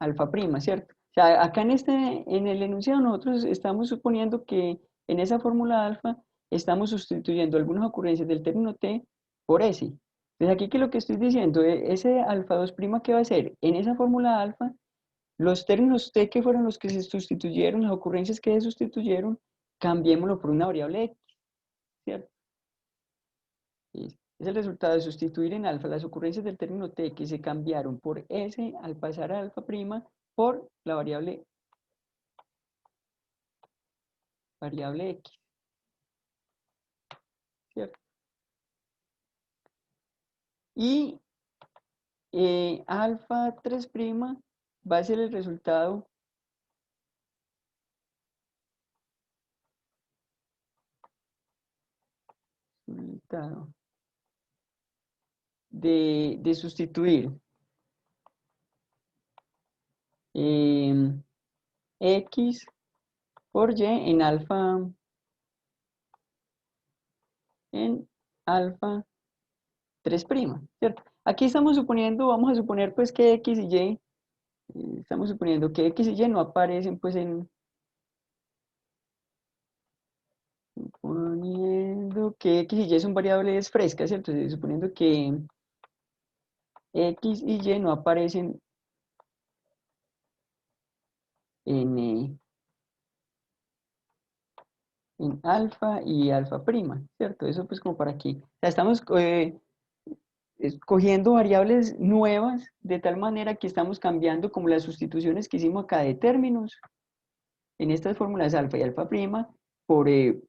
alfa prima, ¿cierto? O sea, acá en el enunciado nosotros estamos suponiendo que en esa fórmula alfa estamos sustituyendo algunas ocurrencias del término t por s. Entonces aquí que lo que estoy diciendo, ese alfa 2 prima que va a ser en esa fórmula alfa, los términos t que fueron los que se sustituyeron, las ocurrencias que se sustituyeron, cambiémoslo por una variable x, ¿cierto? Es el resultado de sustituir en alfa las ocurrencias del término t que se cambiaron por s al pasar a alfa prima por la variable x, ¿cierto? Y alfa 3' va a ser el resultado de sustituir x por y en alfa 3', ¿cierto? Aquí estamos suponiendo, vamos a suponer pues que x y y, estamos suponiendo que x y y no aparecen pues suponiendo que x y y son variables frescas, ¿cierto? Suponiendo que x y y no aparecen en, en alfa y alfa prima, ¿cierto? Eso pues como para aquí. O sea, estamos escogiendo variables nuevas de tal manera que estamos cambiando como las sustituciones que hicimos acá de términos en estas fórmulas alfa y alfa prima porque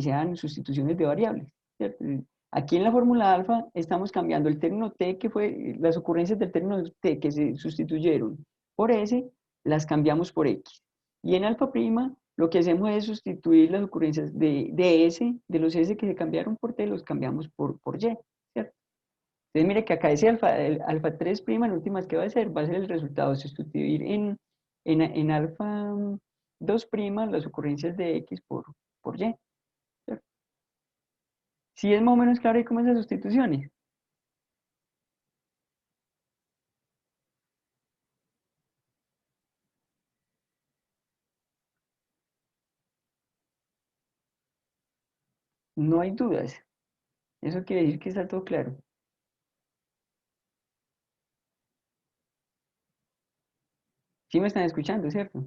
sean sustituciones de variables, ¿cierto? Aquí en la fórmula alfa estamos cambiando el término t, que fue las ocurrencias del término t que se sustituyeron por s, las cambiamos por x. Y en alfa prima lo que hacemos es sustituir las ocurrencias de s, de los s que se cambiaron por t, los cambiamos por y, ¿cierto? Entonces mire que acá ese el alfa 3' en últimas, ¿qué va a ser? Va a ser el resultado de sustituir en alfa 2' las ocurrencias de x por y, ¿cierto? ¿Sí es más o menos claro ahí cómo esas sustituciones? No hay dudas. Eso quiere decir que está todo claro. Sí me están escuchando, ¿cierto?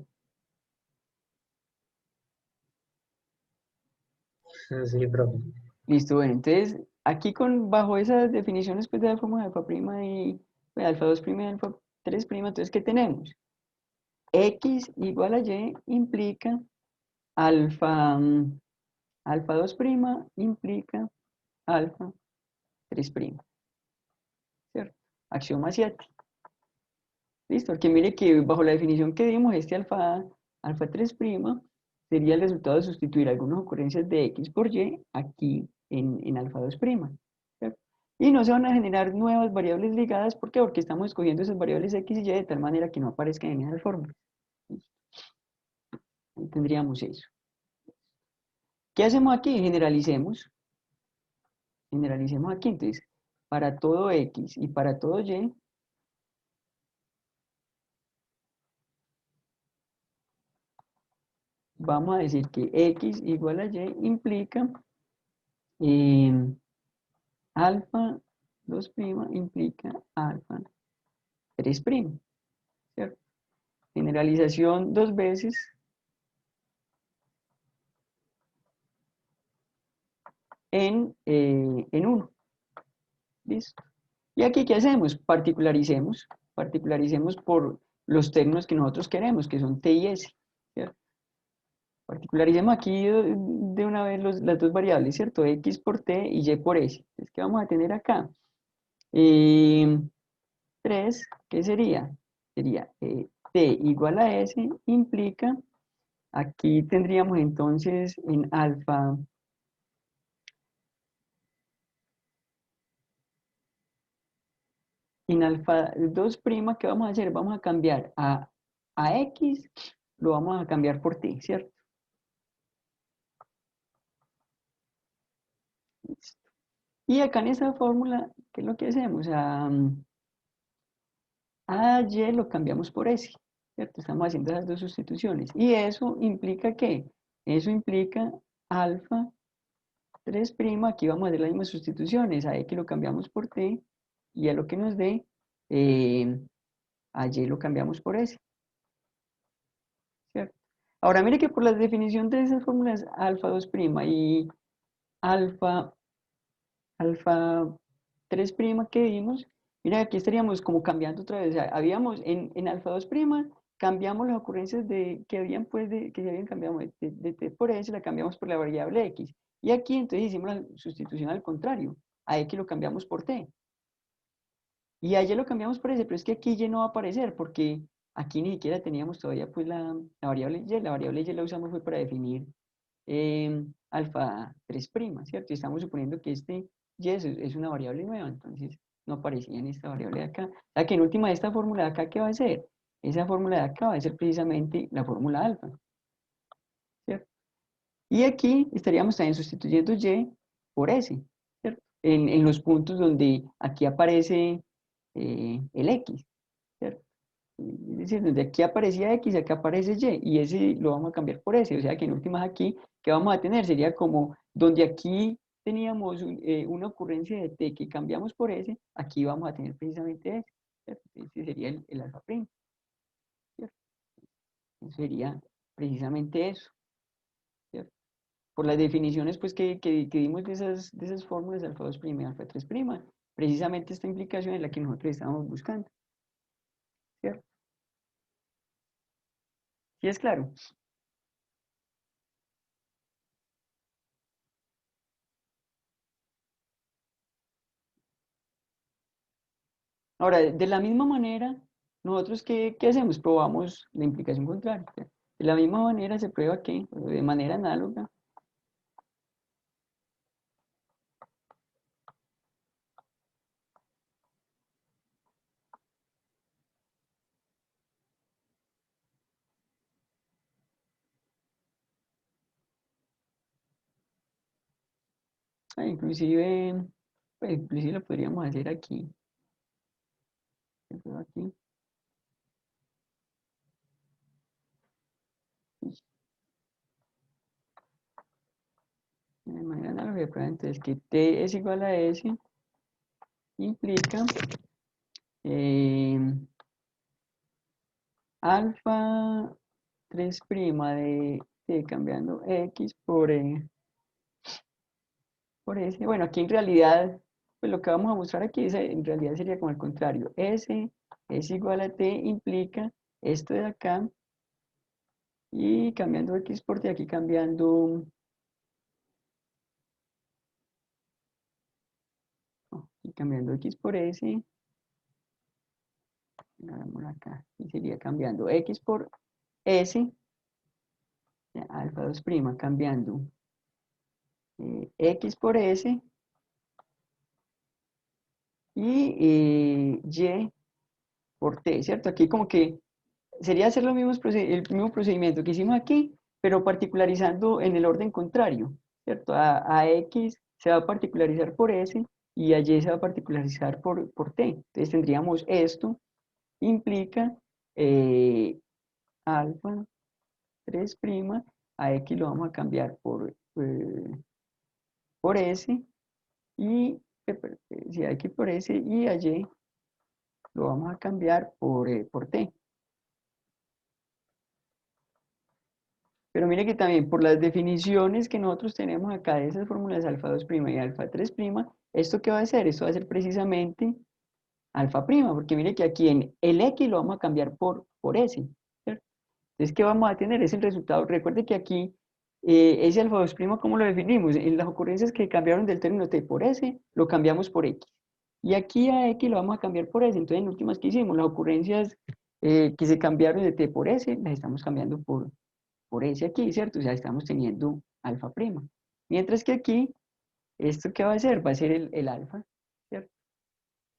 Sí, profe. Listo, bueno, entonces aquí bajo esas definiciones pues, de la fórmula de alfa prima y pues, alfa 2' y alfa 3', entonces ¿qué tenemos? X igual a y implica alfa, alfa 2' implica alfa 3', ¿cierto? Axioma 7. Listo, porque mire que bajo la definición que dimos, este alfa 3' sería el resultado de sustituir algunas ocurrencias de x por y aquí en alfa 2', ¿cierto? Y no se van a generar nuevas variables ligadas, ¿por qué? Porque estamos escogiendo esas variables x y y de tal manera que no aparezcan en esas fórmulas. Ahí tendríamos eso. ¿Qué hacemos aquí? Generalicemos. Generalicemos aquí, entonces, para todo x y para todo y, vamos a decir que x igual a y implica alfa 2' implica alfa 3', ¿cierto? Generalización dos veces en 1. ¿Listo? Y aquí, ¿qué hacemos? Particularicemos. Particularicemos por los términos que nosotros queremos, que son t y s, ¿cierto? Particularicemos aquí de una vez las dos variables, ¿cierto? X por t y y por s. Entonces, ¿qué vamos a tener acá? 3, ¿qué sería? Sería t igual a s implica, aquí tendríamos entonces en alfa 2', ¿qué vamos a hacer? Vamos a cambiar a x, lo vamos a cambiar por t, ¿cierto? Listo. Y acá en esta fórmula, ¿qué es lo que hacemos? A y lo cambiamos por s, ¿cierto? Estamos haciendo esas dos sustituciones. ¿Y eso implica qué? Eso implica alfa 3', aquí vamos a hacer las mismas sustituciones, a x lo cambiamos por t, y a lo que nos dé, a y lo cambiamos por s, ¿cierto? Ahora mire que por la definición de esas fórmulas alfa 2' y alfa, alfa 3' que vimos, mira, aquí estaríamos como cambiando otra vez. O sea, habíamos en alfa 2', cambiamos las ocurrencias que habían, pues, que se habían cambiado de t por s, la cambiamos por la variable x. Y aquí entonces hicimos la sustitución al contrario. A x lo cambiamos por t. Y a y lo cambiamos por s, pero es que aquí y no va a aparecer porque aquí ni siquiera teníamos todavía pues la variable y. La variable y la usamos fue para definir alfa 3', ¿cierto? Y estamos suponiendo que este y es una variable nueva, entonces no aparecía en esta variable de acá. O sea que en última esta fórmula de acá, ¿qué va a ser? Esa fórmula de acá va a ser precisamente la fórmula alfa, ¿cierto? Y aquí estaríamos también sustituyendo y por s, ¿cierto? En los puntos donde aquí aparece el x, ¿cierto? Es decir, donde aquí aparecía x, acá aparece y ese lo vamos a cambiar por s, o sea que en últimas aquí, ¿qué vamos a tener? Sería como donde aquí teníamos una ocurrencia de t que cambiamos por s, aquí vamos a tener precisamente s, ¿cierto? Ese sería el alfa primo, ¿cierto? Eso sería precisamente eso, ¿cierto? Por las definiciones pues que dimos de esas fórmulas de alfa 2' y alfa 3', precisamente esta implicación es la que nosotros estábamos buscando, ¿cierto? ¿Sí es claro? Ahora, de la misma manera, nosotros ¿qué hacemos? Probamos la implicación contraria. ¿Cierto? De la misma manera se prueba que, de manera análoga, inclusive, pues, inclusive lo podríamos hacer aquí. Se prueba aquí. De manera análoga, se prueba entonces que t es igual a s implica eh, alfa 3' de t cambiando x por s. Bueno, aquí en realidad, pues lo que vamos a mostrar aquí en realidad sería como el contrario. S es igual a t implica esto de acá y cambiando x por t, aquí cambiando, no, y cambiando x por s, hagámoslo acá, y sería cambiando x por s, alfa 2' cambiando x por s y y por t, ¿cierto? Aquí como que sería hacer el mismo procedimiento que hicimos aquí, pero particularizando en el orden contrario, ¿cierto? A x se va a particularizar por s y a y se va a particularizar por t. Entonces tendríamos esto, implica alfa 3', a x lo vamos a cambiar por s y, si a x por s y a y lo vamos a cambiar por t. Pero mire que también por las definiciones que nosotros tenemos acá de esas fórmulas alfa 2' y alfa 3', ¿esto qué va a hacer? Esto va a ser precisamente alfa prima, porque mire que aquí en el x lo vamos a cambiar por s, ¿cierto? Entonces, ¿qué vamos a tener? Es el resultado. Recuerde que aquí ese alfa 2', ¿cómo lo definimos? En las ocurrencias que cambiaron del término t por s, lo cambiamos por x. Y aquí a x lo vamos a cambiar por s. Entonces, en últimas, ¿qué hicimos? Las ocurrencias que se cambiaron de t por s, las estamos cambiando por ese aquí, ¿cierto? O sea, estamos teniendo alfa prima. Mientras que aquí, ¿esto qué va a ser? Va a ser el alfa, ¿cierto?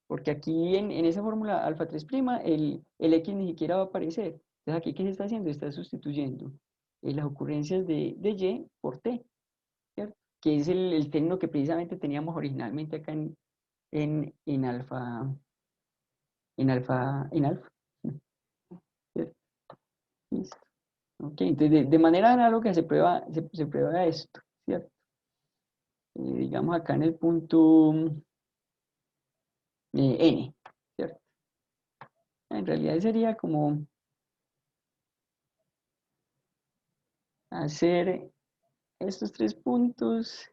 Porque aquí en esa fórmula alfa 3', el x ni siquiera va a aparecer. Entonces, aquí, ¿qué se está haciendo? Está sustituyendo las ocurrencias de y por t, ¿cierto? Que es el término que precisamente teníamos originalmente acá en alfa, en alfa, ¿cierto? Listo. Ok, entonces de manera análoga se prueba esto, ¿cierto? Digamos acá en el punto n, ¿cierto? En realidad sería como hacer estos 3 puntos,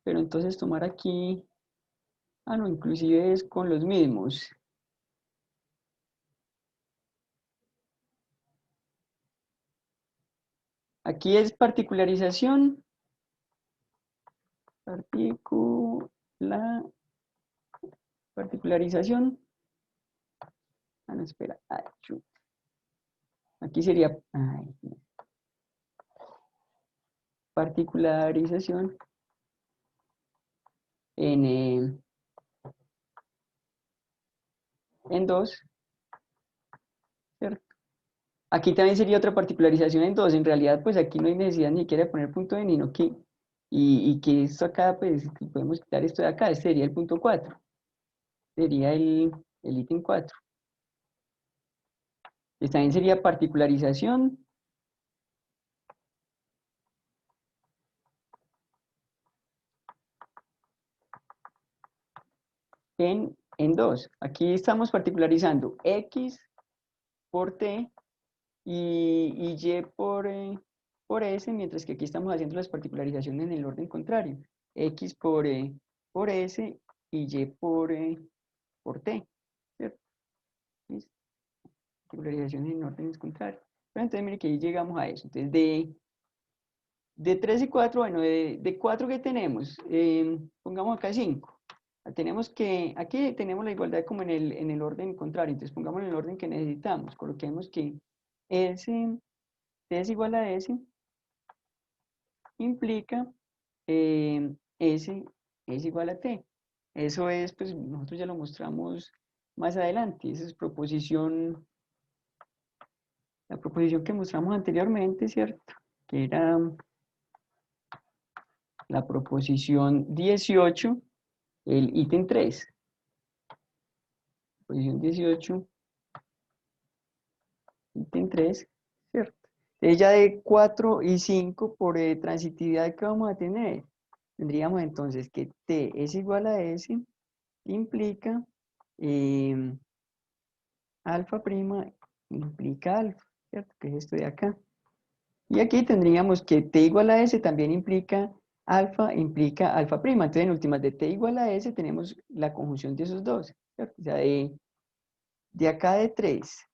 pero entonces tomar aquí Ah, no, inclusive es con los mismos. Aquí es particularización. Particularización. Ah, no, espera. Ay, aquí sería particularización en 2, ¿cierto? Aquí también sería otra particularización en 2. En realidad, pues aquí no hay necesidad ni siquiera de poner punto n, no que, y que esto acá, pues podemos quitar esto de acá. Este sería el punto 4. Sería el ítem 4. También sería particularización en 2. Aquí estamos particularizando x por t y y por s, mientras que aquí estamos haciendo las particularizaciones en el orden contrario. X por s y y por t, ¿cierto? ¿Listo? Particularizaciones en órdenes contrarios. Pero entonces, mire que ahí llegamos a eso. Entonces, de 3 y 4, bueno, de 4 que tenemos, pongamos acá 5. Tenemos que, aquí tenemos la igualdad como en el orden contrario, entonces pongamos en el orden que necesitamos, coloquemos que S, T es igual a S, implica S es igual a T. Eso es, pues nosotros ya lo mostramos más adelante, esa es la proposición que mostramos anteriormente, ¿cierto? Que era la proposición 18, el ítem 3. Proposición 18, ítem 3, ¿cierto? Entonces ya de 4 y 5 por transitividad que vamos a tener, tendríamos entonces que T es igual a S, implica alfa prima, implica alfa, ¿cierto? Que es esto de acá. Y aquí tendríamos que T igual a S también implica alfa prima. Entonces en últimas de T igual a S tenemos la conjunción de esos dos, ¿cierto? O sea, de acá de 3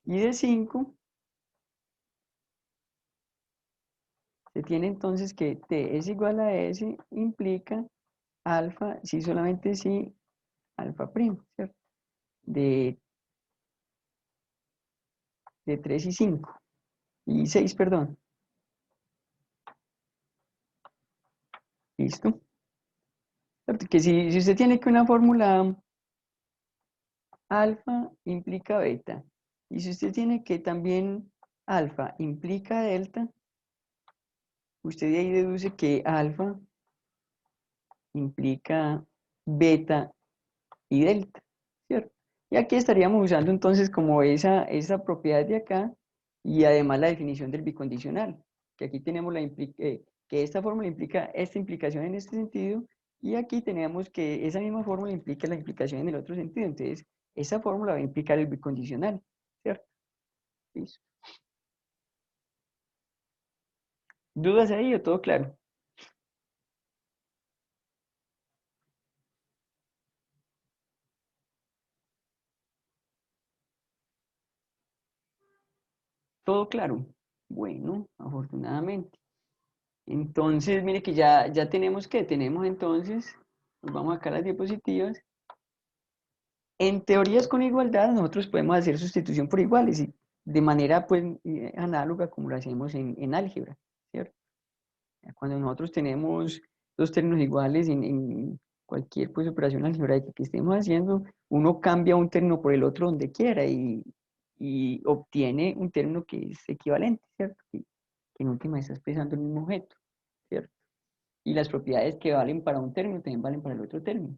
y de 5 se tiene entonces que T es igual a S implica alfa, sí, solamente sí, alfa prima, ¿cierto? De, de 3 y 5, y 6, perdón. ¿Listo? ¿Cierto? Que si usted tiene que una fórmula alfa implica beta, y si usted tiene que también alfa implica delta, usted de ahí deduce que alfa implica beta y delta, ¿cierto? Y aquí estaríamos usando entonces como esa propiedad de acá y además la definición del bicondicional, que aquí tenemos que esta fórmula implica esta implicación en este sentido y aquí tenemos que esa misma fórmula implica la implicación en el otro sentido, entonces esa fórmula va a implicar el bicondicional, ¿cierto? ¿Listo? ¿Dudas ahí o todo claro? Todo claro. Bueno, afortunadamente. Entonces, mire que ya tenemos entonces, nos vamos acá a las diapositivas. En teorías con igualdad, nosotros podemos hacer sustitución por iguales y de manera pues análoga como lo hacemos en álgebra, ¿cierto? Cuando nosotros tenemos dos términos iguales en cualquier pues operación algebraica que estemos haciendo, uno cambia un término por el otro donde quiera y obtiene un término que es equivalente, ¿cierto? Que en última está expresando el mismo objeto, ¿cierto? Y las propiedades que valen para un término también valen para el otro término,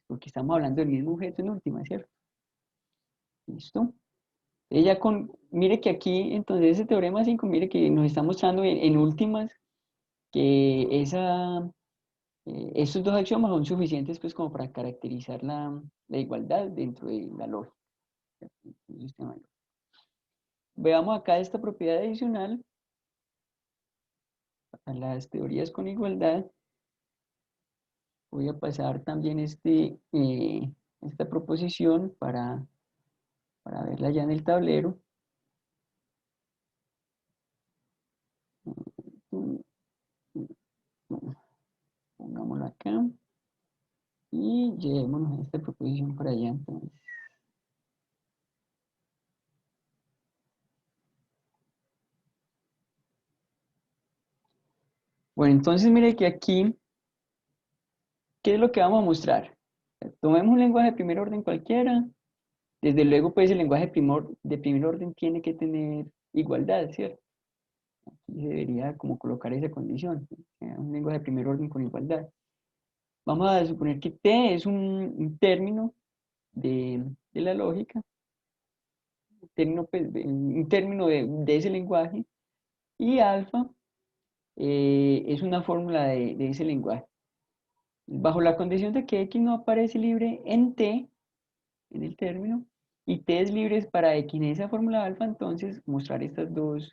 porque estamos hablando del mismo objeto en última, ¿cierto? ¿Listo? Ella mire que aquí, entonces ese teorema 5 mire que nos está mostrando en últimas que estos dos axiomas son suficientes pues como para caracterizar la igualdad dentro de la lógica, ¿cierto? El sistema lógico. Veamos acá esta propiedad adicional a las teorías con igualdad. Voy a pasar también esta proposición para verla ya en el tablero. Pongámoslo acá y llevémonos esta proposición para allá entonces. Bueno, entonces mire que aquí, ¿qué es lo que vamos a mostrar? Tomemos un lenguaje de primer orden cualquiera. Desde luego, pues el lenguaje de primer orden tiene que tener igualdad, ¿cierto? Aquí se debería como colocar esa condición, un lenguaje de primer orden con igualdad. Vamos a suponer que T es un término de la lógica, un término de ese lenguaje, y alfa es una fórmula de ese lenguaje. Bajo la condición de que X no aparece libre en T, en el término, y T es libre para X en esa fórmula alfa, entonces mostrar estas dos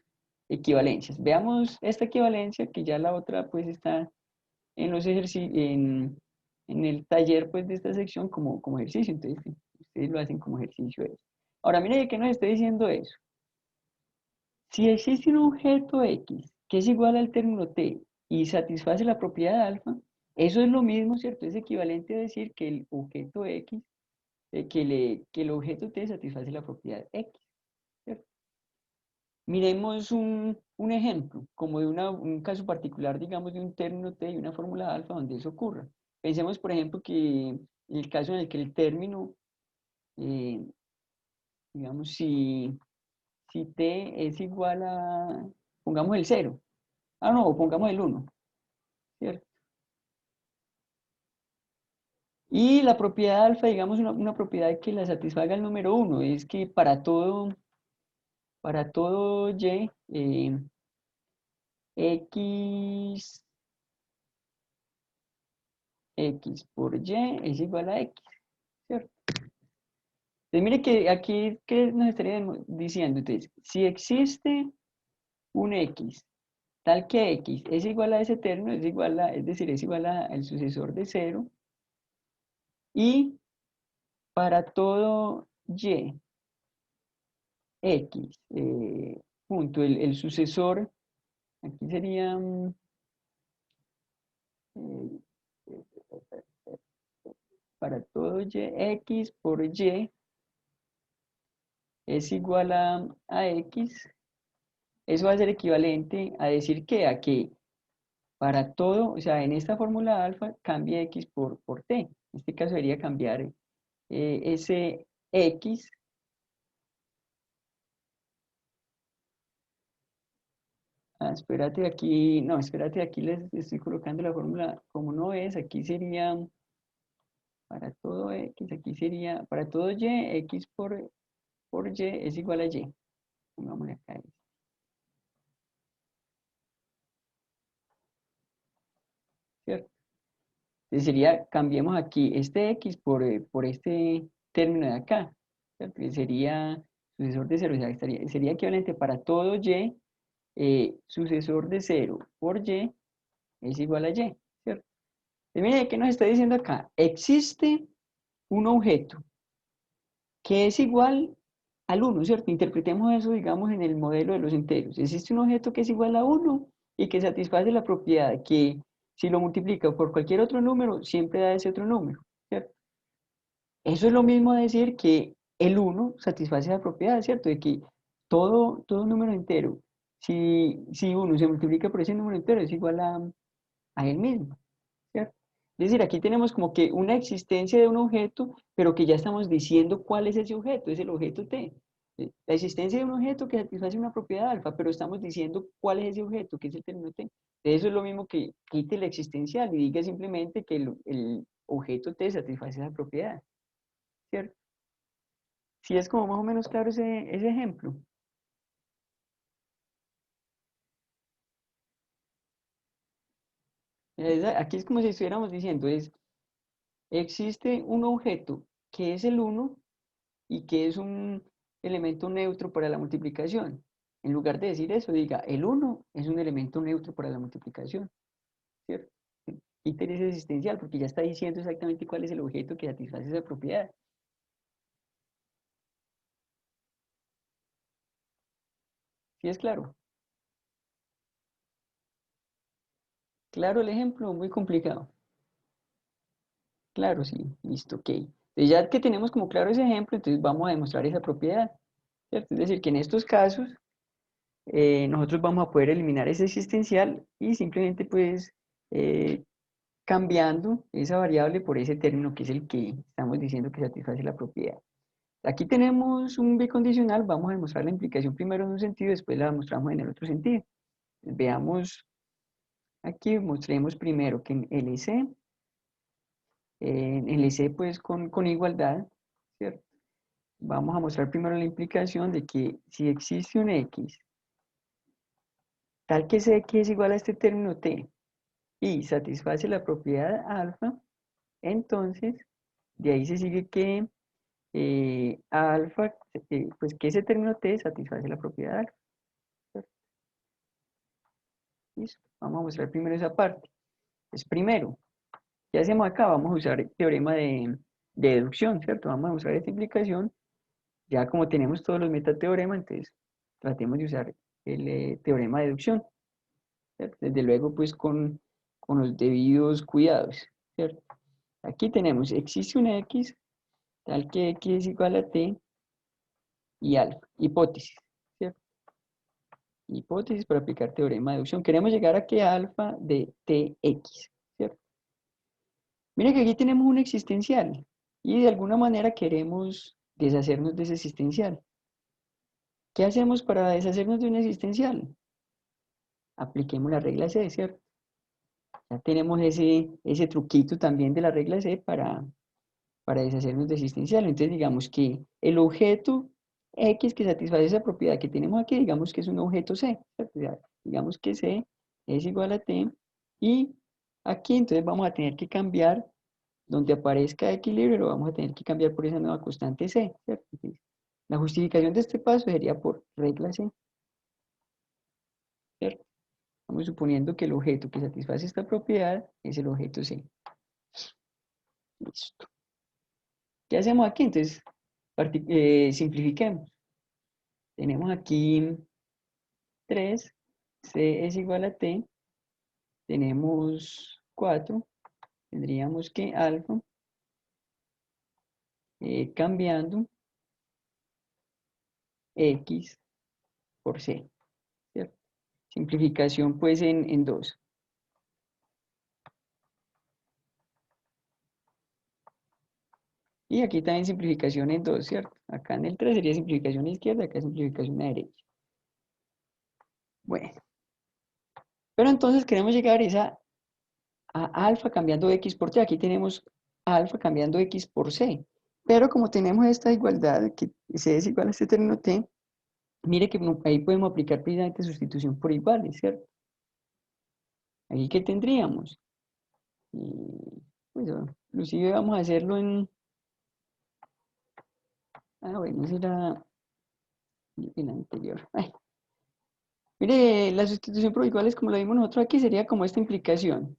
equivalencias. Veamos esta equivalencia, que ya la otra pues está en los ejercicios, en el taller pues de esta sección como ejercicio, entonces ustedes lo hacen como ejercicio eso. Ahora mire que nos está diciendo eso. Si existe un objeto X que es igual al término T y satisface la propiedad de alfa, eso es lo mismo, ¿cierto? Es equivalente a decir que el objeto X, que el objeto T satisface la propiedad X, ¿cierto? Miremos un ejemplo, como de un caso particular, digamos, de un término T y una fórmula alfa donde eso ocurra. Pensemos, por ejemplo, que en el caso en el que el término, eh, digamos, si T es igual a, pongamos el 0. Ah, no, pongamos el 1, ¿cierto? Y la propiedad alfa, digamos, una propiedad que la satisfaga el número 1, es que para todo y, x, x por y es igual a x, ¿cierto? Entonces, mire que aquí, ¿qué nos estaría diciendo? Entonces, si existe un x, tal que x es igual a ese término, es igual a, es decir, es igual al sucesor de 0, y para todo y, x, punto, el sucesor, aquí sería, eh, para todo y, x por y es igual a x, eso va a ser equivalente a decir que a que para todo, o sea, en esta fórmula alfa cambia x por t. En este caso sería cambiar ese x. Espérate aquí, no, espérate, aquí les estoy colocando la fórmula como no es, aquí sería para todo x, aquí sería para todo y, x por y es igual a y. Pongámosle acá. ¿Cierto? Entonces sería, cambiemos aquí este x por este término de acá, ¿cierto? Que sería sucesor de 0, o sea, sería equivalente para todo y, sucesor de 0 por y es igual a y, ¿cierto? Entonces, mire, ¿qué nos está diciendo acá? Existe un objeto que es igual al 1, ¿cierto? Interpretemos eso, digamos, en el modelo de los enteros. Existe un objeto que es igual a 1 y que satisface la propiedad que si lo multiplica por cualquier otro número, siempre da ese otro número, ¿cierto? Eso es lo mismo a decir que el 1 satisface la propiedad, ¿cierto? De que todo número entero, si 1 se multiplica por ese número entero, es igual a él mismo, ¿cierto? Es decir, aquí tenemos como que una existencia de un objeto, pero que ya estamos diciendo cuál es ese objeto, es el objeto T. La existencia de un objeto que satisface una propiedad alfa, pero estamos diciendo cuál es ese objeto, que es el término T. Eso es lo mismo que quite la existencial y diga simplemente que el objeto T satisface esa propiedad, ¿cierto? Si es como más o menos claro ese ejemplo. Aquí es como si estuviéramos diciendo, existe un objeto que es el 1 y que es un elemento neutro para la multiplicación. En lugar de decir eso, diga, el 1 es un elemento neutro para la multiplicación, ¿cierto? Quítale ese existencial, porque ya está diciendo exactamente cuál es el objeto que satisface esa propiedad. ¿Sí es claro? Claro el ejemplo, muy complicado. Claro, sí, listo, ok. Entonces ya que tenemos como claro ese ejemplo, entonces vamos a demostrar esa propiedad, ¿cierto? Es decir, que en estos casos nosotros vamos a poder eliminar ese existencial y simplemente pues eh, cambiando esa variable por ese término que es el que estamos diciendo que satisface la propiedad. Aquí tenemos un bicondicional, vamos a demostrar la implicación primero en un sentido, después la mostramos en el otro sentido. Veamos, aquí mostremos primero que en LC, pues con igualdad, ¿cierto? Vamos a mostrar primero la implicación de que si existe un X, tal que ese X es igual a este término T, y satisface la propiedad alfa, entonces de ahí se sigue que alfa, pues que ese término T satisface la propiedad alfa, ¿cierto? Listo. Vamos a mostrar primero esa parte. Es primero, ¿qué hacemos acá? Vamos a usar el teorema de deducción, ¿cierto? Vamos a usar esta implicación. Ya como tenemos todos los metateoremas, entonces tratemos de usar el teorema de deducción, ¿cierto? Desde luego, pues con los debidos cuidados, ¿cierto? Aquí tenemos, existe una X, tal que X es igual a T y alfa, hipótesis, ¿cierto? Hipótesis para aplicar teorema de deducción. Queremos llegar a que alfa de Tx, ¿cierto? Mira que aquí tenemos un existencial y de alguna manera queremos deshacernos de ese existencial. ¿Qué hacemos para deshacernos de un existencial? Apliquemos la regla C, ¿cierto? Ya tenemos ese truquito también de la regla C para deshacernos de existencial. Entonces digamos que el objeto X que satisface esa propiedad que tenemos aquí, digamos que es un objeto C, ¿cierto? Ya, digamos que C es igual a T y aquí entonces vamos a tener que cambiar donde aparezca equilibrio, lo vamos a tener que cambiar por esa nueva constante C, ¿cierto? Entonces, la justificación de este paso sería por regla C, ¿cierto? Estamos suponiendo que el objeto que satisface esta propiedad es el objeto C. Listo. ¿Qué hacemos aquí? Entonces, simplifiquemos. Tenemos aquí 3, C es igual a T, tenemos 4, tendríamos que alfa, cambiando X por C, ¿cierto? Simplificación pues en 2. Y aquí también simplificación en 2, ¿cierto? Acá en el 3 sería simplificación a izquierda, acá simplificación a derecha. Bueno, pero entonces queremos llegar a alfa cambiando X por T. Aquí tenemos alfa cambiando X por C. Pero como tenemos esta igualdad, que C es igual a este término T, mire que ahí podemos aplicar precisamente sustitución por iguales, ¿cierto? Aquí, ¿qué tendríamos? Pues, inclusive vamos a hacerlo en... bueno, ese era el anterior. Ay, mire, la sustitución por iguales, como lo vimos nosotros aquí, sería como esta implicación,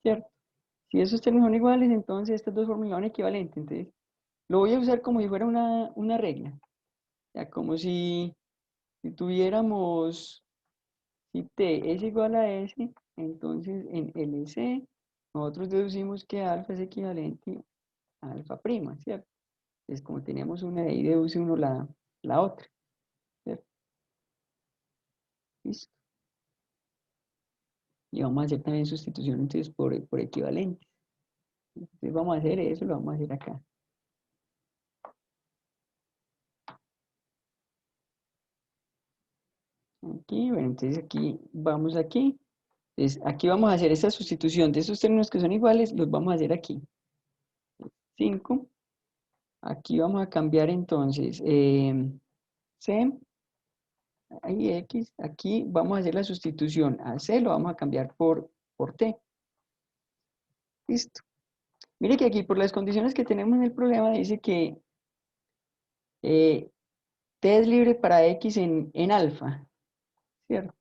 ¿cierto? Si esos términos son iguales, entonces estas dos fórmulas son equivalentes. Entonces, lo voy a usar como si fuera una regla. Ya, como si tuviéramos, si T es igual a S, entonces en LC nosotros deducimos que alfa es equivalente a alfa prima, ¿cierto? Es como tenemos una de ahí, deduce uno la otra, ¿cierto? Listo. Y vamos a hacer también sustitución entonces por equivalentes. Entonces vamos a hacer eso, lo vamos a hacer acá. Aquí, bueno, entonces aquí vamos aquí. Entonces aquí vamos a hacer esta sustitución de esos términos que son iguales, los vamos a hacer aquí. 5. Aquí vamos a cambiar entonces C, ahí X. Aquí vamos a hacer la sustitución a C, lo vamos a cambiar por T. Listo. Mire que aquí por las condiciones que tenemos en el problema dice que T es libre para X en alfa, ¿cierto?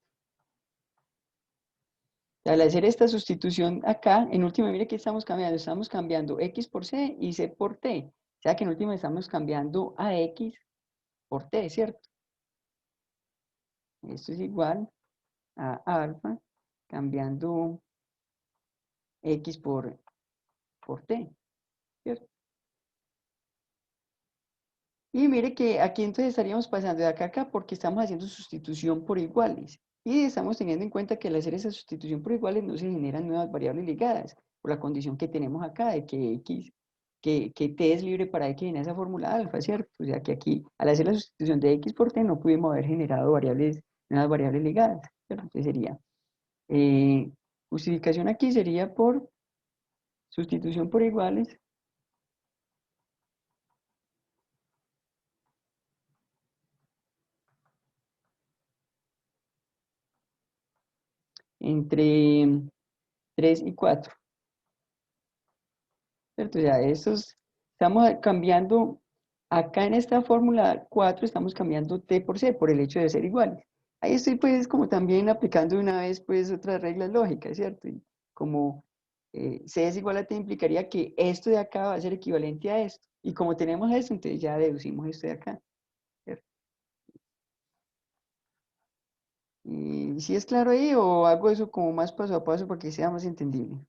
Al hacer esta sustitución acá, en última, mire que estamos cambiando x por c y c por t. O sea que en última estamos cambiando a x por t, ¿cierto? Esto es igual a alfa cambiando x por t, ¿cierto? Y mire que aquí entonces estaríamos pasando de acá a acá porque estamos haciendo sustitución por iguales. Y estamos teniendo en cuenta que al hacer esa sustitución por iguales no se generan nuevas variables ligadas, por la condición que tenemos acá de que x, que t es libre para x en esa fórmula alfa, ¿cierto? O sea que aquí, al hacer la sustitución de x por t, no pudimos haber generado nuevas variables ligadas, ¿cierto? Entonces sería, justificación aquí sería por sustitución por iguales entre 3 y 4. ¿Cierto? O sea, estamos cambiando, acá en esta fórmula 4 estamos cambiando t por c por el hecho de ser iguales. Ahí estoy pues como también aplicando de una vez pues otras reglas lógicas, ¿cierto? Y como c es igual a t implicaría que esto de acá va a ser equivalente a esto. Y como tenemos esto, entonces ya deducimos esto de acá, ¿cierto? ¿Y si es claro ahí o hago eso como más paso a paso para que sea más entendible?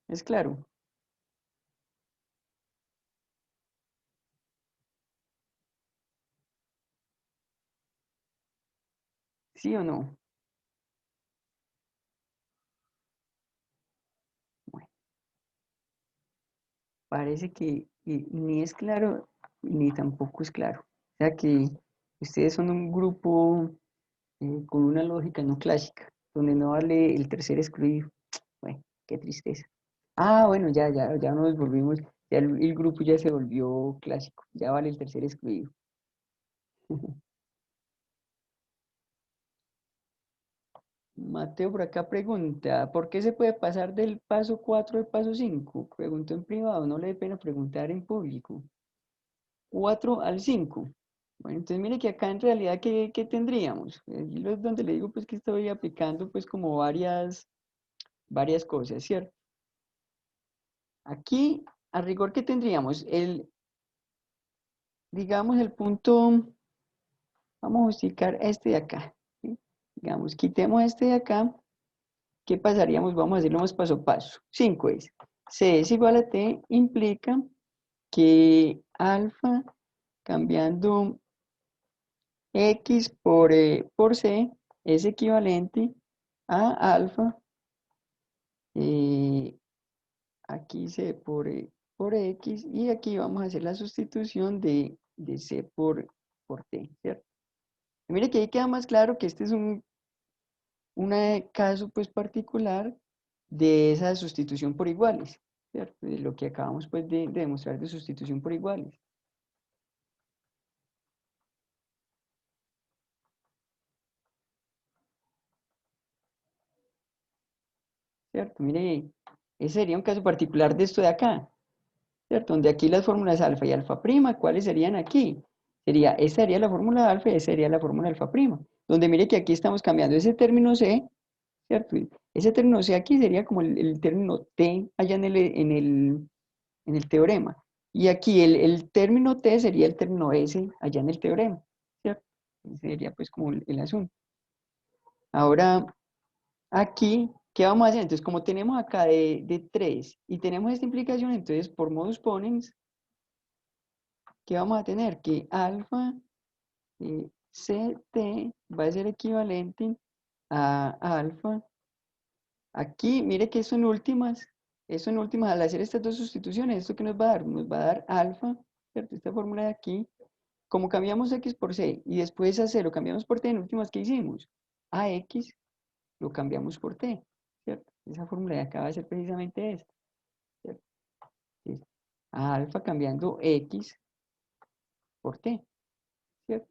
¿Es claro? ¿Sí o no? Bueno, parece que ni es claro ni tampoco es claro. O sea que ustedes son un grupo con una lógica no clásica, donde no vale el tercer excluido. Bueno, qué tristeza. Ah, bueno, ya nos volvimos, ya el grupo ya se volvió clásico, ya vale el tercer excluido. Mateo por acá pregunta, ¿por qué se puede pasar del paso 4 al paso 5? Pregunto en privado, no le dé pena preguntar en público. 4 al 5. Bueno, entonces mire que acá en realidad, ¿qué tendríamos? Aquí es donde le digo pues que estoy aplicando pues como varias cosas, ¿cierto? Aquí, a rigor, ¿qué tendríamos? Digamos, el punto, vamos a justificar este de acá, ¿sí? Digamos, quitemos este de acá, ¿qué pasaríamos? Vamos a hacerlo más paso a paso. 5 es, C es igual a T, implica que alfa cambiando x por c es equivalente a alfa, eh, aquí c por x, y aquí vamos a hacer la sustitución de c por t, ¿cierto? Y mire que ahí queda más claro que este es un caso pues particular de esa sustitución por iguales, ¿cierto? De lo que acabamos pues de demostrar de sustitución por iguales. ¿Cierto? Mire, ese sería un caso particular de esto de acá, ¿cierto? Donde aquí las fórmulas alfa y alfa prima, ¿cuáles serían aquí? Esta sería la fórmula alfa y esa sería la fórmula alfa prima. Donde mire que aquí estamos cambiando ese término C, ¿cierto? Y ese término C aquí sería como el término T allá en el teorema. Y aquí el término T sería el término S allá en el teorema, ¿cierto? Ese sería pues como el asunto. Ahora, aquí, ¿qué vamos a hacer? Entonces, como tenemos acá de 3 y tenemos esta implicación, entonces por modus ponens, ¿qué vamos a tener? Que alfa CT va a ser equivalente a alfa. Aquí, mire que eso en últimas, al hacer estas dos sustituciones, ¿esto qué nos va a dar? Nos va a dar alfa, ¿cierto? Esta fórmula de aquí, como cambiamos x por c y después a c lo cambiamos por t, en últimas, ¿qué hicimos? A x lo cambiamos por t, ¿cierto? Esa fórmula de acá va a ser precisamente esta, ¿cierto? Es a alfa cambiando x por t, ¿cierto?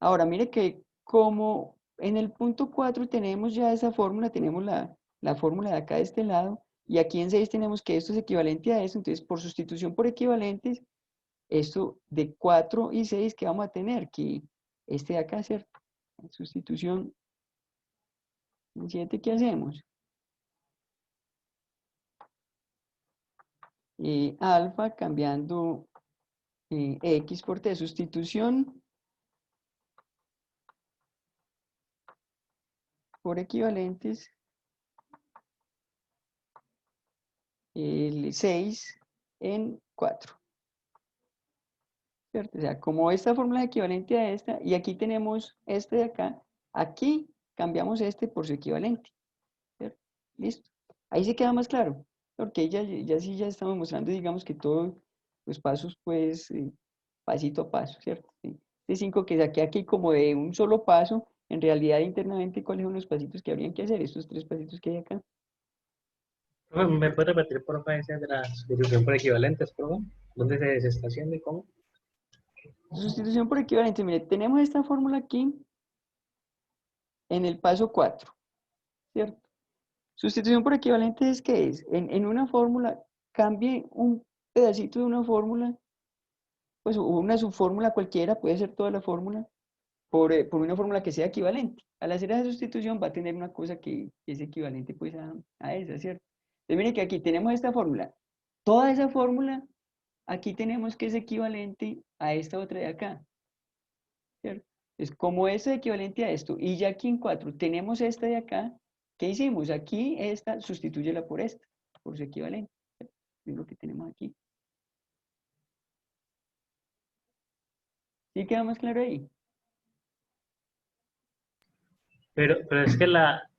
Ahora, mire que como en el punto 4 tenemos ya esa fórmula, tenemos la fórmula de acá de este lado, y aquí en 6 tenemos que esto es equivalente a eso, entonces por sustitución por equivalentes, esto de 4 y 6 que vamos a tener, que este de acá, ¿cierto? Sustitución en 7, ¿qué hacemos? Alfa cambiando X por T, sustitución por equivalentes, el 6 en 4, ¿cierto? O sea, como esta fórmula es equivalente a esta, y aquí tenemos este de acá, aquí cambiamos este por su equivalente, ¿cierto? Listo. Ahí se queda más claro, porque ya sí ya estamos mostrando, digamos que todos los pasos, pues, pasito a paso, ¿cierto? Sí. Este 5 que saqué aquí como de un solo paso, en realidad internamente, ¿cuáles son los pasitos que habrían que hacer? Estos 3 pasitos que hay acá. ¿Me puede repetir, por favor, esa de la sustitución por equivalentes, por favor? ¿Dónde se está haciendo y cómo? Sustitución por equivalente, mire, tenemos esta fórmula aquí en el paso 4, ¿cierto? Sustitución por equivalente ¿qué es? En una fórmula, cambie un pedacito de una fórmula, pues una subfórmula cualquiera, puede ser toda la fórmula, por una fórmula que sea equivalente. Al hacer esa sustitución va a tener una cosa que es equivalente pues a esa, ¿cierto? Entonces mire que aquí tenemos esta fórmula. Toda esa fórmula, aquí tenemos que es equivalente a esta otra de acá, ¿cierto? Es como esto es equivalente a esto, y ya aquí en 4 tenemos esta de acá, ¿qué hicimos? Aquí esta, sustitúyela por esta, por su equivalente, ¿cierto? Es lo que tenemos aquí. ¿Sí queda más claro ahí? Pero es que la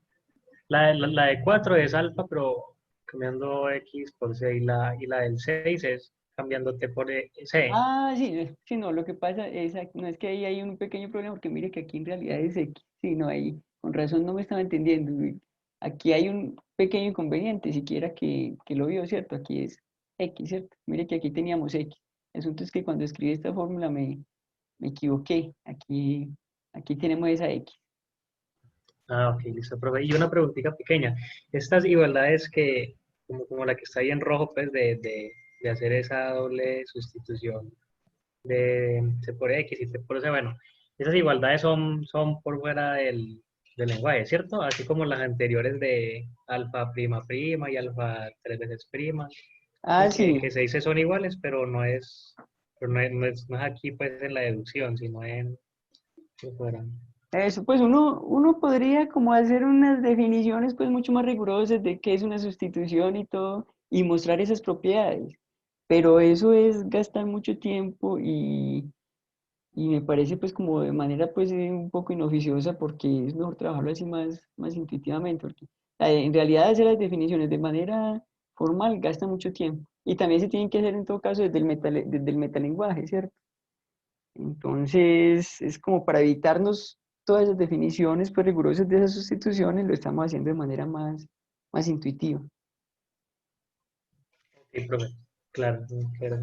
de 4 es alfa, pero cambiando X por C, y la del 6 es cambiando T por C. Ah, sí, sí, no, lo que pasa es, no es que ahí hay un pequeño problema, porque mire que aquí en realidad es X, sí, no, ahí, con razón no me estaba entendiendo, aquí hay un pequeño inconveniente, siquiera que lo vio, ¿cierto? Aquí es X, ¿cierto? Mire que aquí teníamos X, el asunto es que cuando escribí esta fórmula me equivoqué, aquí tenemos esa X. Ah, ok, listo, profe. Y una preguntita pequeña. Estas igualdades como la que está ahí en rojo, pues, de hacer esa doble sustitución de C por X y C por C, bueno, esas igualdades son por fuera del lenguaje, ¿cierto? Así como las anteriores de alfa prima prima y alfa tres veces prima, Ah, que sí, se dice son iguales, pero no es aquí, pues, en la deducción, sino por fuera. eso, pues uno podría como hacer unas definiciones pues mucho más rigurosas de qué es una sustitución y todo, y mostrar esas propiedades, pero eso es gastar mucho tiempo y me parece pues como de manera pues un poco inoficiosa porque es mejor trabajarlo así más intuitivamente, porque en realidad hacer las definiciones de manera formal gasta mucho tiempo, y también se tienen que hacer en todo caso desde el metalenguaje, ¿cierto? Entonces, es como para evitarnos todas esas definiciones pues, rigurosas de esas sustituciones, lo estamos haciendo de manera más intuitiva. Sí, profe, claro, claro.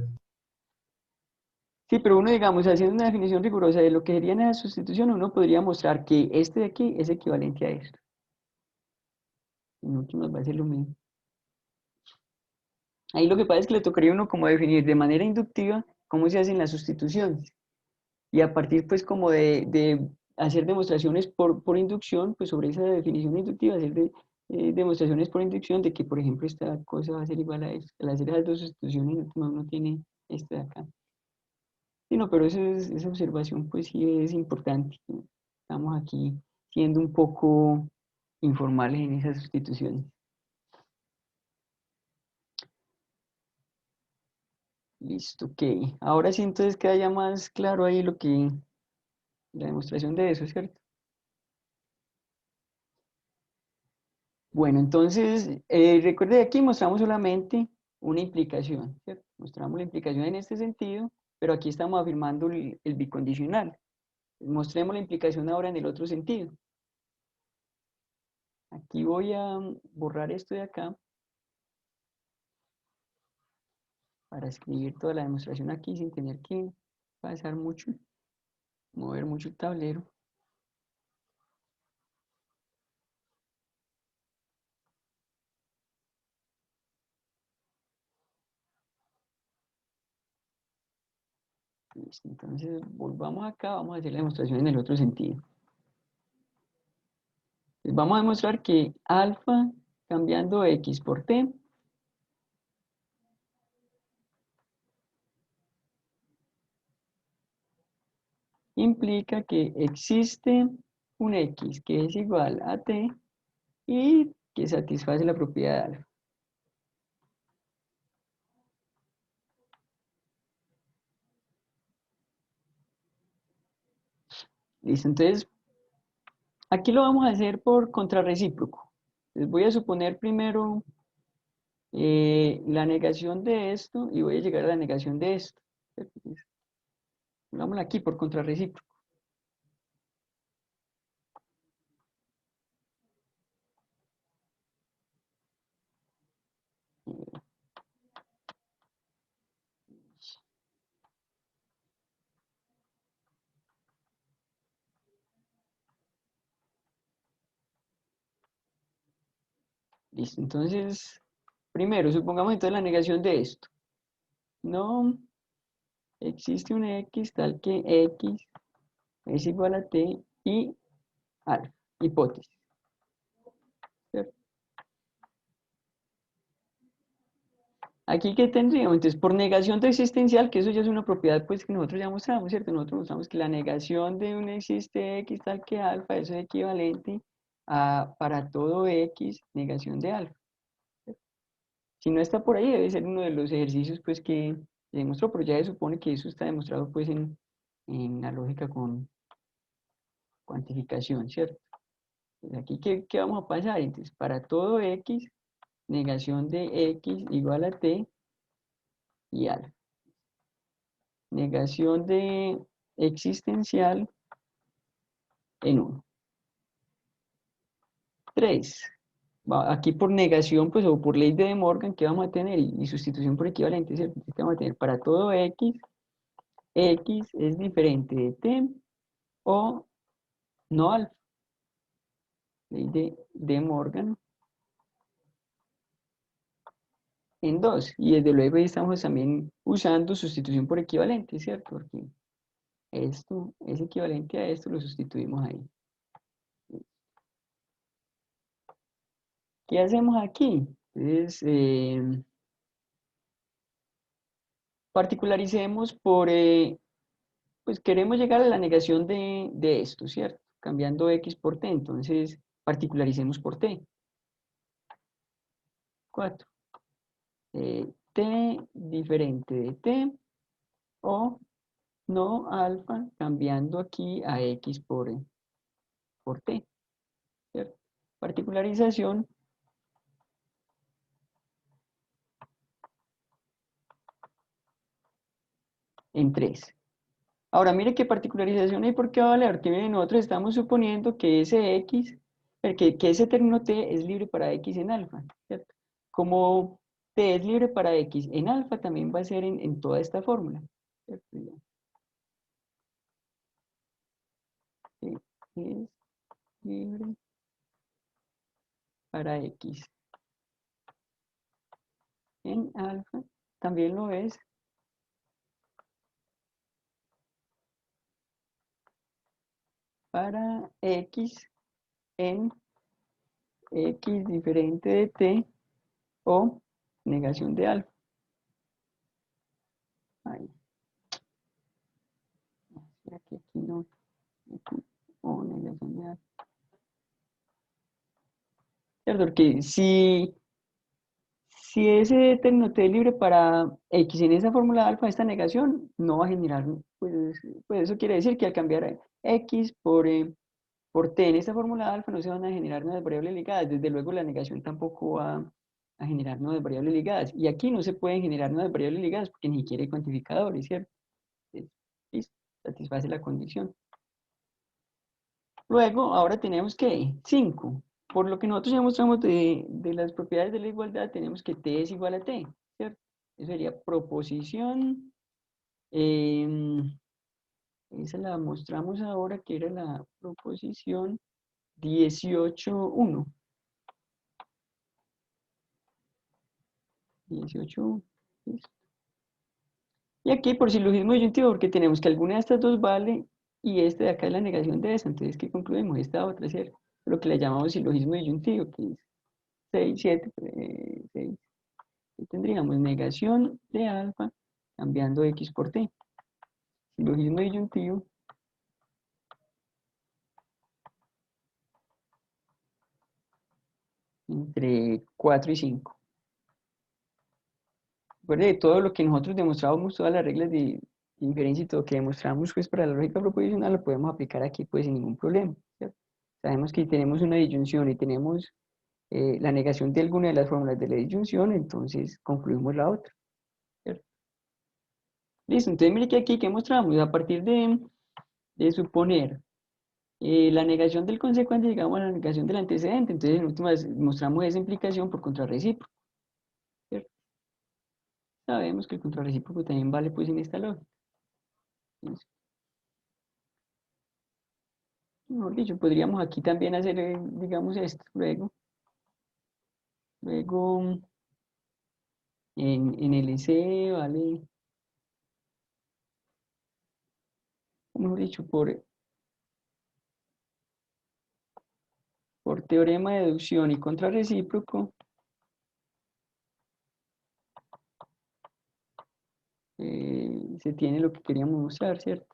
Sí, pero uno, digamos, haciendo una definición rigurosa de lo que serían esas sustituciones, uno podría mostrar que este de aquí es equivalente a esto. En últimas va a ser lo mismo. Ahí lo que pasa es que le tocaría a uno como definir de manera inductiva cómo se hacen las sustituciones. Y a partir pues como de hacer demostraciones por inducción, pues sobre esa definición inductiva, hacer demostraciones por inducción de que, por ejemplo, esta cosa va a ser igual a esto. Al hacer esas dos sustituciones, en última uno tiene este de acá. Sí, no, pero esa observación pues sí es importante, ¿no? Estamos aquí siendo un poco informales en esas sustituciones. Listo, ok. Ahora sí entonces queda ya más claro ahí la demostración de eso, ¿cierto? Bueno, entonces, recuerde que aquí mostramos solamente una implicación, ¿cierto? Mostramos la implicación en este sentido, pero aquí estamos afirmando el bicondicional. Mostremos la implicación ahora en el otro sentido. Aquí voy a borrar esto de acá para escribir toda la demostración aquí sin tener que pasar mucho, mover mucho el tablero. Listo, entonces volvamos acá, vamos a hacer la demostración en el otro sentido. Entonces, vamos a demostrar que alfa cambiando x por t implica que existe un x que es igual a t y que satisface la propiedad de alfa. Listo, entonces aquí lo vamos a hacer por contrarrecíproco. Les voy a suponer primero la negación de esto y voy a llegar a la negación de esto. Entonces, pongámoslo aquí por contrarrecíproco. Listo, entonces, primero, supongamos entonces la negación de esto. No existe un x tal que x es igual a t y alfa, hipótesis, ¿cierto? Aquí, ¿qué tendríamos? Entonces, por negación de existencial, que eso ya es una propiedad pues, que nosotros ya mostramos, ¿cierto? Nosotros mostramos que la negación de un existe x tal que alfa, eso es equivalente a para todo x, negación de alfa. ¿Cierto? Si no está por ahí, debe ser uno de los ejercicios pues, que se demostró, pero ya se supone que eso está demostrado pues, en la lógica con cuantificación, ¿cierto? Entonces, aquí, ¿qué vamos a pasar? Entonces, para todo x, negación de x igual a t y alfa. Negación de existencial en 1. 3. Aquí por negación, pues, o por ley de De Morgan, ¿qué vamos a tener? Y sustitución por equivalente, ¿cierto? Entonces, ¿qué vamos a tener? Para todo x, x es diferente de t o no alfa. Ley de De Morgan en 2. Y desde luego ahí estamos también usando sustitución por equivalente, ¿cierto? Porque esto es equivalente a esto, lo sustituimos ahí. ¿Qué hacemos aquí? Entonces, particularicemos por, pues queremos llegar a la negación de esto, ¿cierto? Cambiando x por t, entonces particularicemos por t. 4. T diferente de t o no alfa cambiando aquí a x por t, ¿cierto? Particularización en 3. Ahora, mire qué particularización hay por qué va a valer, porque mire, nosotros estamos suponiendo que ese x, que ese término t es libre para x en alfa, ¿cierto? Como t es libre para x en alfa, también va a ser en toda esta fórmula, ¿cierto? T es libre para x en alfa, también lo es para x en x diferente de t o negación de alfa. Ahí. Aquí no, aquí, o negación de alfa. ¿Cierto? Porque si ese término t es libre para x en esa fórmula alfa, esta negación no va a generar, pues eso quiere decir que al cambiar x por t en esta fórmula alfa no se van a generar nuevas variables ligadas. Desde luego la negación tampoco va a generar nuevas variables ligadas. Y aquí no se pueden generar nuevas variables ligadas porque ni siquiera hay cuantificadores, ¿cierto? Listo, satisface la condición. Luego, ahora tenemos que 5. Por lo que nosotros ya mostramos de las propiedades de la igualdad, tenemos que t es igual a t, ¿cierto? Eso sería proposición, esa la mostramos ahora, que era la proposición 18.1. 18.1, ¿listo? Y aquí por silogismo disyuntivo, porque tenemos que alguna de estas dos vale y este de acá es la negación de esa. Entonces, ¿qué concluimos? Esta otra, ¿cierto? Lo que le llamamos silogismo disyuntivo, que es 6 7 6. Y tendríamos negación de alfa cambiando x por t. Silogismo disyuntivo entre 4 y 5. Recuerde de todo lo que nosotros demostramos, todas las reglas de inferencia y todo que demostramos pues para la lógica proposicional lo podemos aplicar aquí pues sin ningún problema, ¿cierto? Sabemos que tenemos una disyunción y tenemos la negación de alguna de las fórmulas de la disyunción, entonces concluimos la otra, ¿cierto? Listo, entonces mire que aquí que mostramos a partir de suponer la negación del consecuente, llegamos a la negación del antecedente, entonces en últimas mostramos esa implicación por contrarrecíproco, ¿cierto? Sabemos que el contrarrecíproco también vale pues en esta lógica. Listo. Mejor dicho, podríamos aquí también hacer, digamos, esto, luego en LC, vale, mejor dicho, por teorema de deducción y contrarrecíproco, se tiene lo que queríamos mostrar, ¿cierto?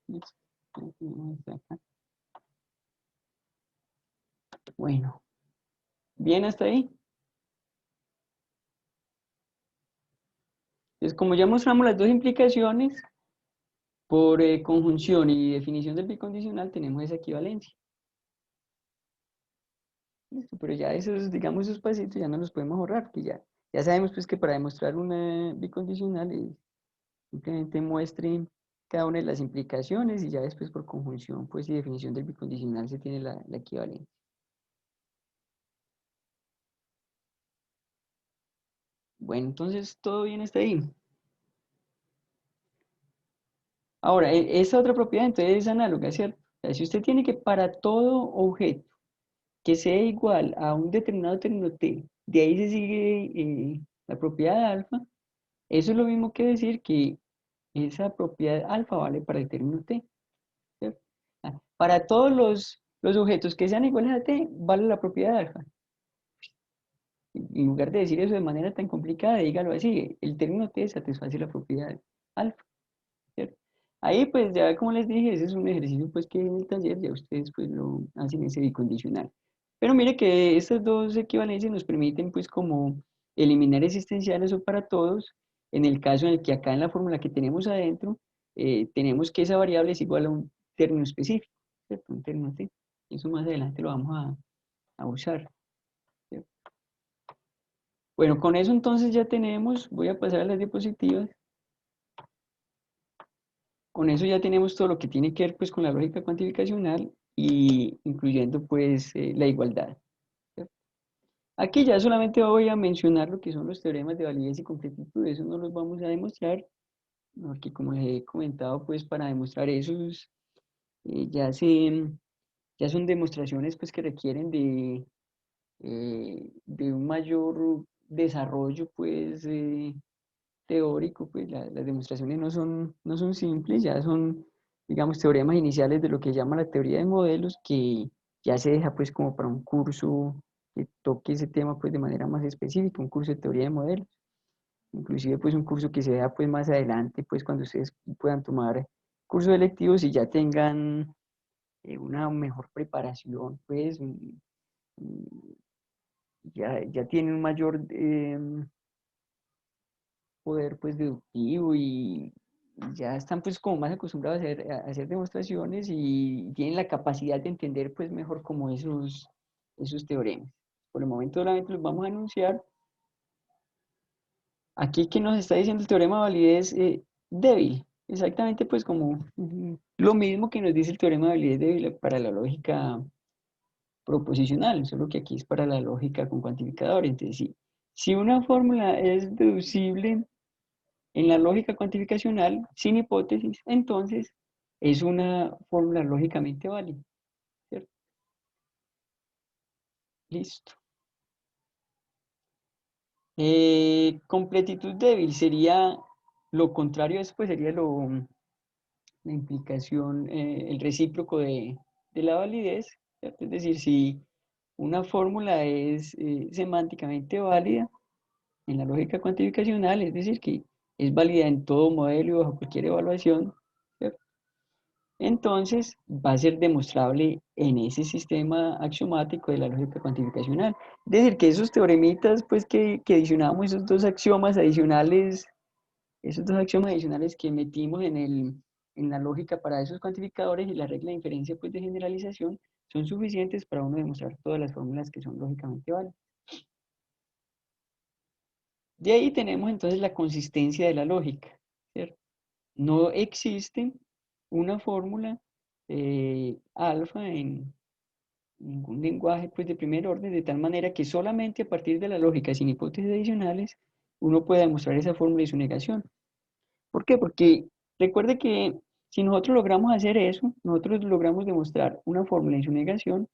Listo. Bueno, bien hasta ahí. Entonces, como ya mostramos las dos implicaciones, por conjunción y definición del bicondicional tenemos esa equivalencia. Listo, pero ya esos, digamos, esos pasitos ya no los podemos ahorrar, que ya sabemos pues que para demostrar una bicondicional simplemente muestre cada una de las implicaciones y ya después por conjunción pues y definición del bicondicional se tiene la equivalencia. Bueno, entonces todo bien hasta ahí. Ahora, esa otra propiedad entonces es análoga, ¿cierto? O sea, si usted tiene que para todo objeto que sea igual a un determinado término t, de ahí se sigue la propiedad de alfa, eso es lo mismo que decir que esa propiedad alfa vale para el término t, ¿cierto? Para todos los objetos que sean iguales a t, vale la propiedad de alfa. En lugar de decir eso de manera tan complicada, dígalo así, el término t satisface la propiedad alfa, ¿cierto? Ahí pues ya como les dije, ese es un ejercicio pues que en el taller ya ustedes pues lo hacen ese bicondicional. Pero mire que estas dos equivalencias nos permiten pues como eliminar existenciales o para todos, en el caso en el que acá en la fórmula que tenemos adentro, tenemos que esa variable es igual a un término específico, ¿cierto? Un término t. Eso más adelante lo vamos a usar, ¿cierto? Bueno, con eso entonces ya tenemos, voy a pasar a las diapositivas. Con eso ya tenemos todo lo que tiene que ver pues con la lógica cuantificacional y incluyendo pues la igualdad, ¿cierto? Aquí ya solamente voy a mencionar lo que son los teoremas de validez y completitud, eso no los vamos a demostrar, porque como les he comentado pues para demostrar esos eh, ya, se, ya son demostraciones pues que requieren de un mayor desarrollo pues teórico, pues las demostraciones no son simples, ya son, digamos, teoremas iniciales de lo que llama la teoría de modelos, que ya se deja pues como para un curso que toque ese tema pues de manera más específica, un curso de teoría de modelos, inclusive pues un curso que se vea pues más adelante, pues cuando ustedes puedan tomar cursos electivos y ya tengan una mejor preparación, pues ya tienen un mayor poder pues deductivo y ya están pues como más acostumbrados a hacer demostraciones y tienen la capacidad de entender pues mejor como esos teoremas. Por el momento solamente los vamos a anunciar. Aquí que nos está diciendo el teorema de validez débil, exactamente pues como lo mismo que nos dice el teorema de validez débil para la lógica proposicional, solo que aquí es para la lógica con cuantificadores. Entonces, si una fórmula es deducible en la lógica cuantificacional, sin hipótesis, entonces es una fórmula lógicamente válida, ¿cierto? Listo. Completitud débil sería lo contrario, después sería la implicación, el recíproco de la validez, ¿cierto? Es decir, si una fórmula es semánticamente válida en la lógica cuantificacional, es decir, que es válida en todo modelo y bajo cualquier evaluación, ¿cierto? Entonces va a ser demostrable en ese sistema axiomático de la lógica cuantificacional. Es decir, que esos teoremitas pues, que adicionamos, esos dos axiomas adicionales que metimos en la lógica para esos cuantificadores y la regla de inferencia pues, de generalización, son suficientes para uno demostrar todas las fórmulas que son lógicamente válidas. De ahí tenemos entonces la consistencia de la lógica, ¿cierto? No existe una fórmula alfa en ningún lenguaje pues, de primer orden, de tal manera que solamente a partir de la lógica, sin hipótesis adicionales, uno puede demostrar esa fórmula y su negación. ¿Por qué? Porque recuerde que si nosotros logramos hacer eso, nosotros logramos demostrar una fórmula y su negación,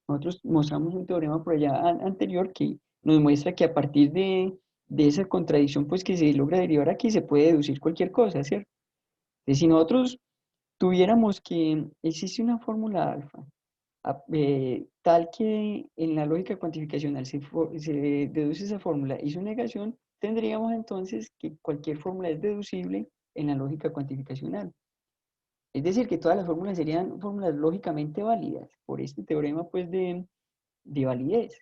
nosotros mostramos un teorema por allá anterior que nos muestra que a partir de esa contradicción pues, que se logra derivar aquí, se puede deducir cualquier cosa, ¿cierto? Entonces, si nosotros tuviéramos que existe una fórmula alfa, tal que en la lógica cuantificacional se deduce esa fórmula y su negación, tendríamos entonces que cualquier fórmula es deducible en la lógica cuantificacional. Es decir, que todas las fórmulas serían fórmulas lógicamente válidas por este teorema pues, de validez,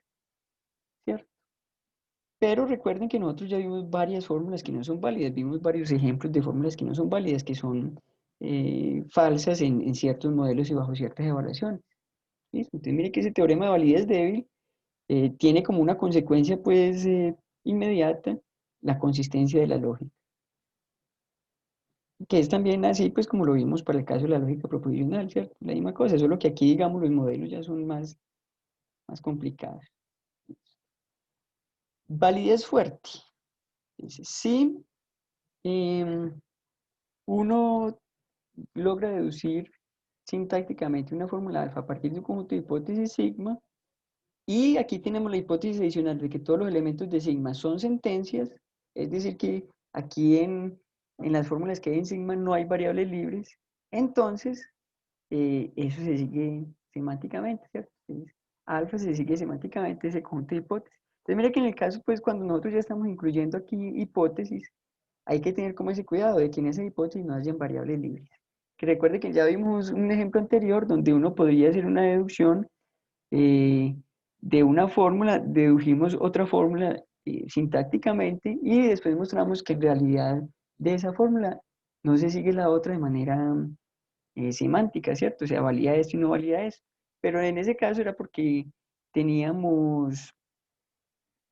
¿cierto? Pero recuerden que nosotros ya vimos varias fórmulas que no son válidas, vimos varios ejemplos de fórmulas que no son válidas, que son falsas en ciertos modelos y bajo ciertas evaluaciones. ¿Listo? Entonces mire que ese teorema de validez débil tiene como una consecuencia pues inmediata la consistencia de la lógica, que es también así pues como lo vimos para el caso de la lógica proposicional, ¿cierto? La misma cosa, solo que aquí digamos los modelos ya son más complicados. Validez fuerte. Dice, si uno logra deducir sintácticamente una fórmula alfa a partir de un conjunto de hipótesis sigma, y aquí tenemos la hipótesis adicional de que todos los elementos de sigma son sentencias, es decir, que aquí en las fórmulas que hay en sigma no hay variables libres, entonces eso se sigue semánticamente, ¿cierto? Entonces, alfa se sigue semánticamente ese conjunto de hipótesis. Entonces, mira que en el caso, pues, cuando nosotros ya estamos incluyendo aquí hipótesis, hay que tener como ese cuidado de que en esa hipótesis no hayan variables libres. Que recuerde que ya vimos un ejemplo anterior donde uno podría hacer una deducción eh, de una fórmula, dedujimos otra fórmula sintácticamente y después mostramos que en realidad de esa fórmula no se sigue la otra de manera semántica, ¿cierto? O sea, valía esto y no valía esto. Pero en ese caso era porque teníamos,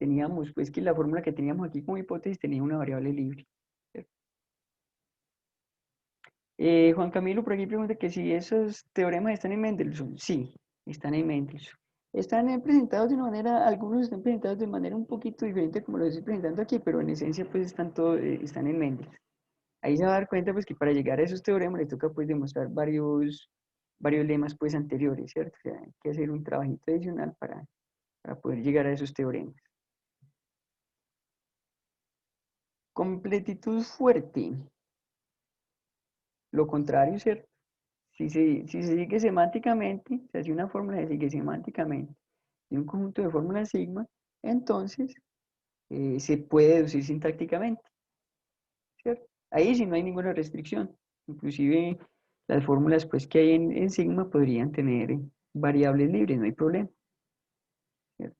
teníamos pues que la fórmula que teníamos aquí como hipótesis tenía una variable libre, ¿cierto? Juan Camilo por aquí pregunta que si esos teoremas están en Mendelssohn. Sí, están en Mendelssohn. Están presentados de una manera, algunos están presentados de manera un poquito diferente como lo estoy presentando aquí, pero en esencia pues están todos, están en Mendelssohn. Ahí se va a dar cuenta pues que para llegar a esos teoremas le toca pues demostrar varios lemas pues anteriores, ¿cierto? O sea, hay que hacer un trabajito adicional para poder llegar a esos teoremas. Completitud fuerte. Lo contrario, ¿cierto? Si se sigue semánticamente, se hace una fórmula que sigue semánticamente de un conjunto de fórmulas sigma, entonces se puede deducir sintácticamente, ¿cierto? Ahí sí no hay ninguna restricción. Inclusive las fórmulas pues, que hay en sigma podrían tener variables libres, no hay problema, ¿cierto?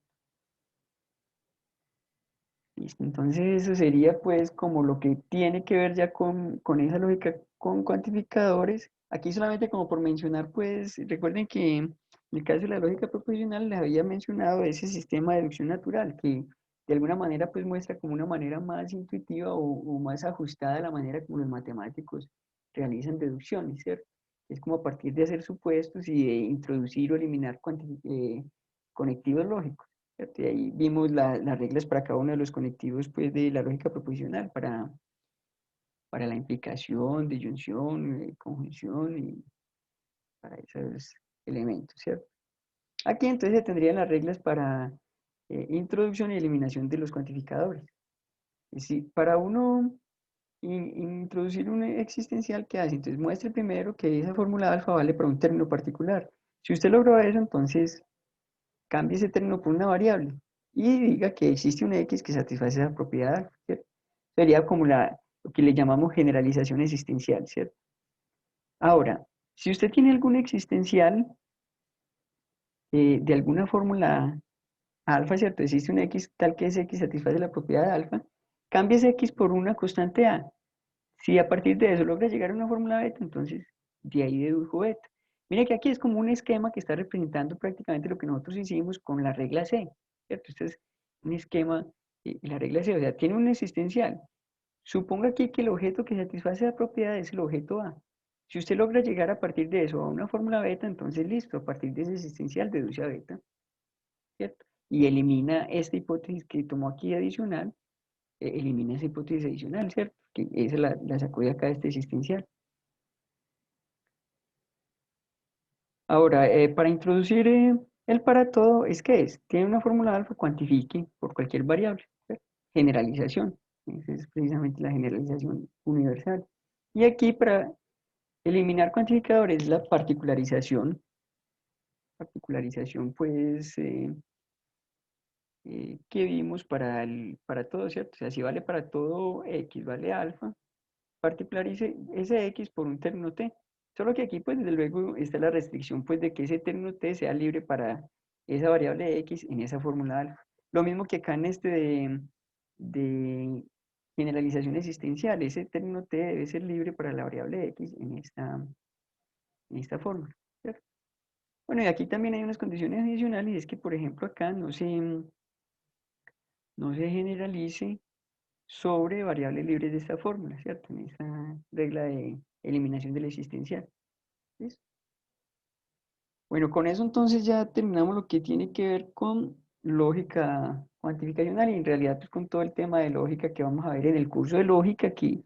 Listo. Entonces eso sería pues como lo que tiene que ver ya con esa lógica con cuantificadores. Aquí solamente como por mencionar pues recuerden que en el caso de la lógica proposicional les había mencionado ese sistema de deducción natural que de alguna manera pues muestra como una manera más intuitiva o más ajustada a la manera como los matemáticos realizan deducciones, ¿cierto? Es como a partir de hacer supuestos y de introducir o eliminar conectivos lógicos. ¿Cierto? Y ahí vimos las reglas para cada uno de los conectivos pues, de la lógica proposicional para la implicación, disyunción, conjunción y para esos elementos, ¿cierto? Aquí entonces se tendrían las reglas para introducción y eliminación de los cuantificadores. Es decir, para uno introducir un existencial, ¿qué hace? Entonces muestre primero que esa fórmula alfa vale para un término particular. Si usted logró eso, entonces cambie ese término por una variable y diga que existe un X que satisface esa propiedad alfa, ¿cierto? Sería como lo que le llamamos generalización existencial, ¿cierto? Ahora, si usted tiene algún existencial de alguna fórmula alfa, ¿cierto? Existe un X tal que ese X satisface la propiedad de alfa, cambie ese X por una constante A. Si a partir de eso logra llegar a una fórmula beta, entonces de ahí dedujo beta. Mire que aquí es como un esquema que está representando prácticamente lo que nosotros hicimos con la regla C, ¿cierto? Este es un esquema, la regla C, o sea, tiene un existencial. Suponga aquí que el objeto que satisface la propiedad es el objeto A. Si usted logra llegar a partir de eso a una fórmula beta, entonces listo, a partir de ese existencial deduce a beta, ¿cierto? Y elimina esta hipótesis que tomó aquí adicional, elimina esa hipótesis adicional, ¿cierto? Que esa la sacó de acá de este existencial. Ahora, para introducir el para todo, ¿qué es? Tiene una fórmula alfa, cuantifique por cualquier variable, ¿cierto? Generalización. Esa es precisamente la generalización universal. Y aquí para eliminar cuantificadores, la particularización. Particularización, pues, que vimos para todo, ¿cierto? O sea, si vale para todo X, vale alfa, particularice ese X por un término T. Solo que aquí, pues, desde luego, está la restricción, pues, de que ese término T sea libre para esa variable X en esa fórmula alfa. Lo mismo que acá en este de generalización existencial, ese término T debe ser libre para la variable X en esta fórmula, ¿cierto? Bueno, y aquí también hay unas condiciones adicionales, y es que, por ejemplo, acá no se generalice sobre variables libres de esta fórmula, ¿cierto? En esta regla de eliminación del existencial. ¿Listo? Bueno, con eso entonces ya terminamos lo que tiene que ver con lógica cuantificacional y en realidad pues con todo el tema de lógica que vamos a ver en el curso de lógica que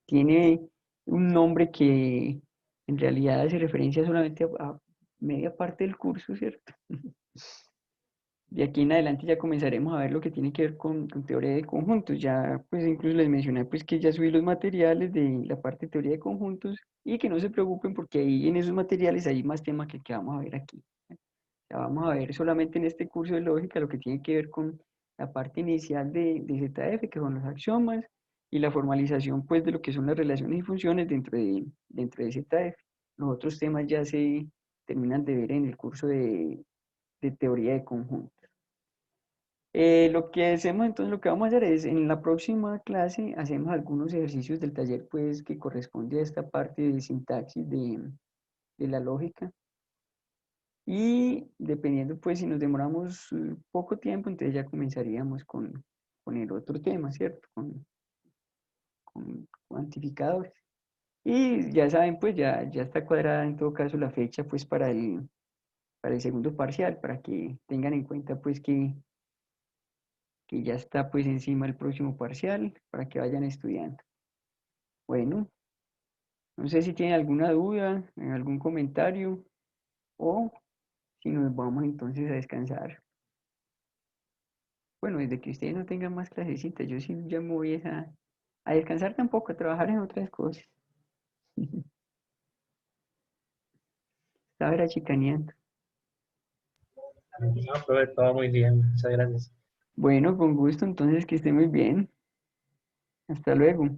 tiene un nombre que en realidad hace referencia solamente a media parte del curso, ¿cierto? De aquí en adelante ya comenzaremos a ver lo que tiene que ver con teoría de conjuntos. Ya pues incluso les mencioné pues que ya subí los materiales de la parte de teoría de conjuntos y que no se preocupen porque ahí en esos materiales hay más temas que vamos a ver aquí. Ya vamos a ver solamente en este curso de lógica lo que tiene que ver con la parte inicial de ZF, que son los axiomas, y la formalización pues de lo que son las relaciones y funciones dentro de ZF. Los otros temas ya se terminan de ver en el curso de teoría de conjuntos. Lo que hacemos entonces, lo que vamos a hacer es, en la próxima clase, hacemos algunos ejercicios del taller, pues, que corresponde a esta parte de sintaxis de la lógica. Y dependiendo, pues, si nos demoramos poco tiempo, entonces ya comenzaríamos con el otro tema, ¿cierto? Con cuantificadores. Y ya saben, pues, ya está cuadrada en todo caso la fecha, pues, para el segundo parcial, para que tengan en cuenta, pues, que ya está pues encima el próximo parcial para que vayan estudiando. Bueno, no sé si tienen alguna duda, algún comentario o si nos vamos entonces a descansar. Bueno, desde que ustedes no tengan más clasecitas, yo sí ya me voy a descansar tampoco, a trabajar en otras cosas. Estaba era chicaneando. No, profe, todo muy bien, muchas gracias. Bueno, con gusto, entonces que esté muy bien. Hasta luego.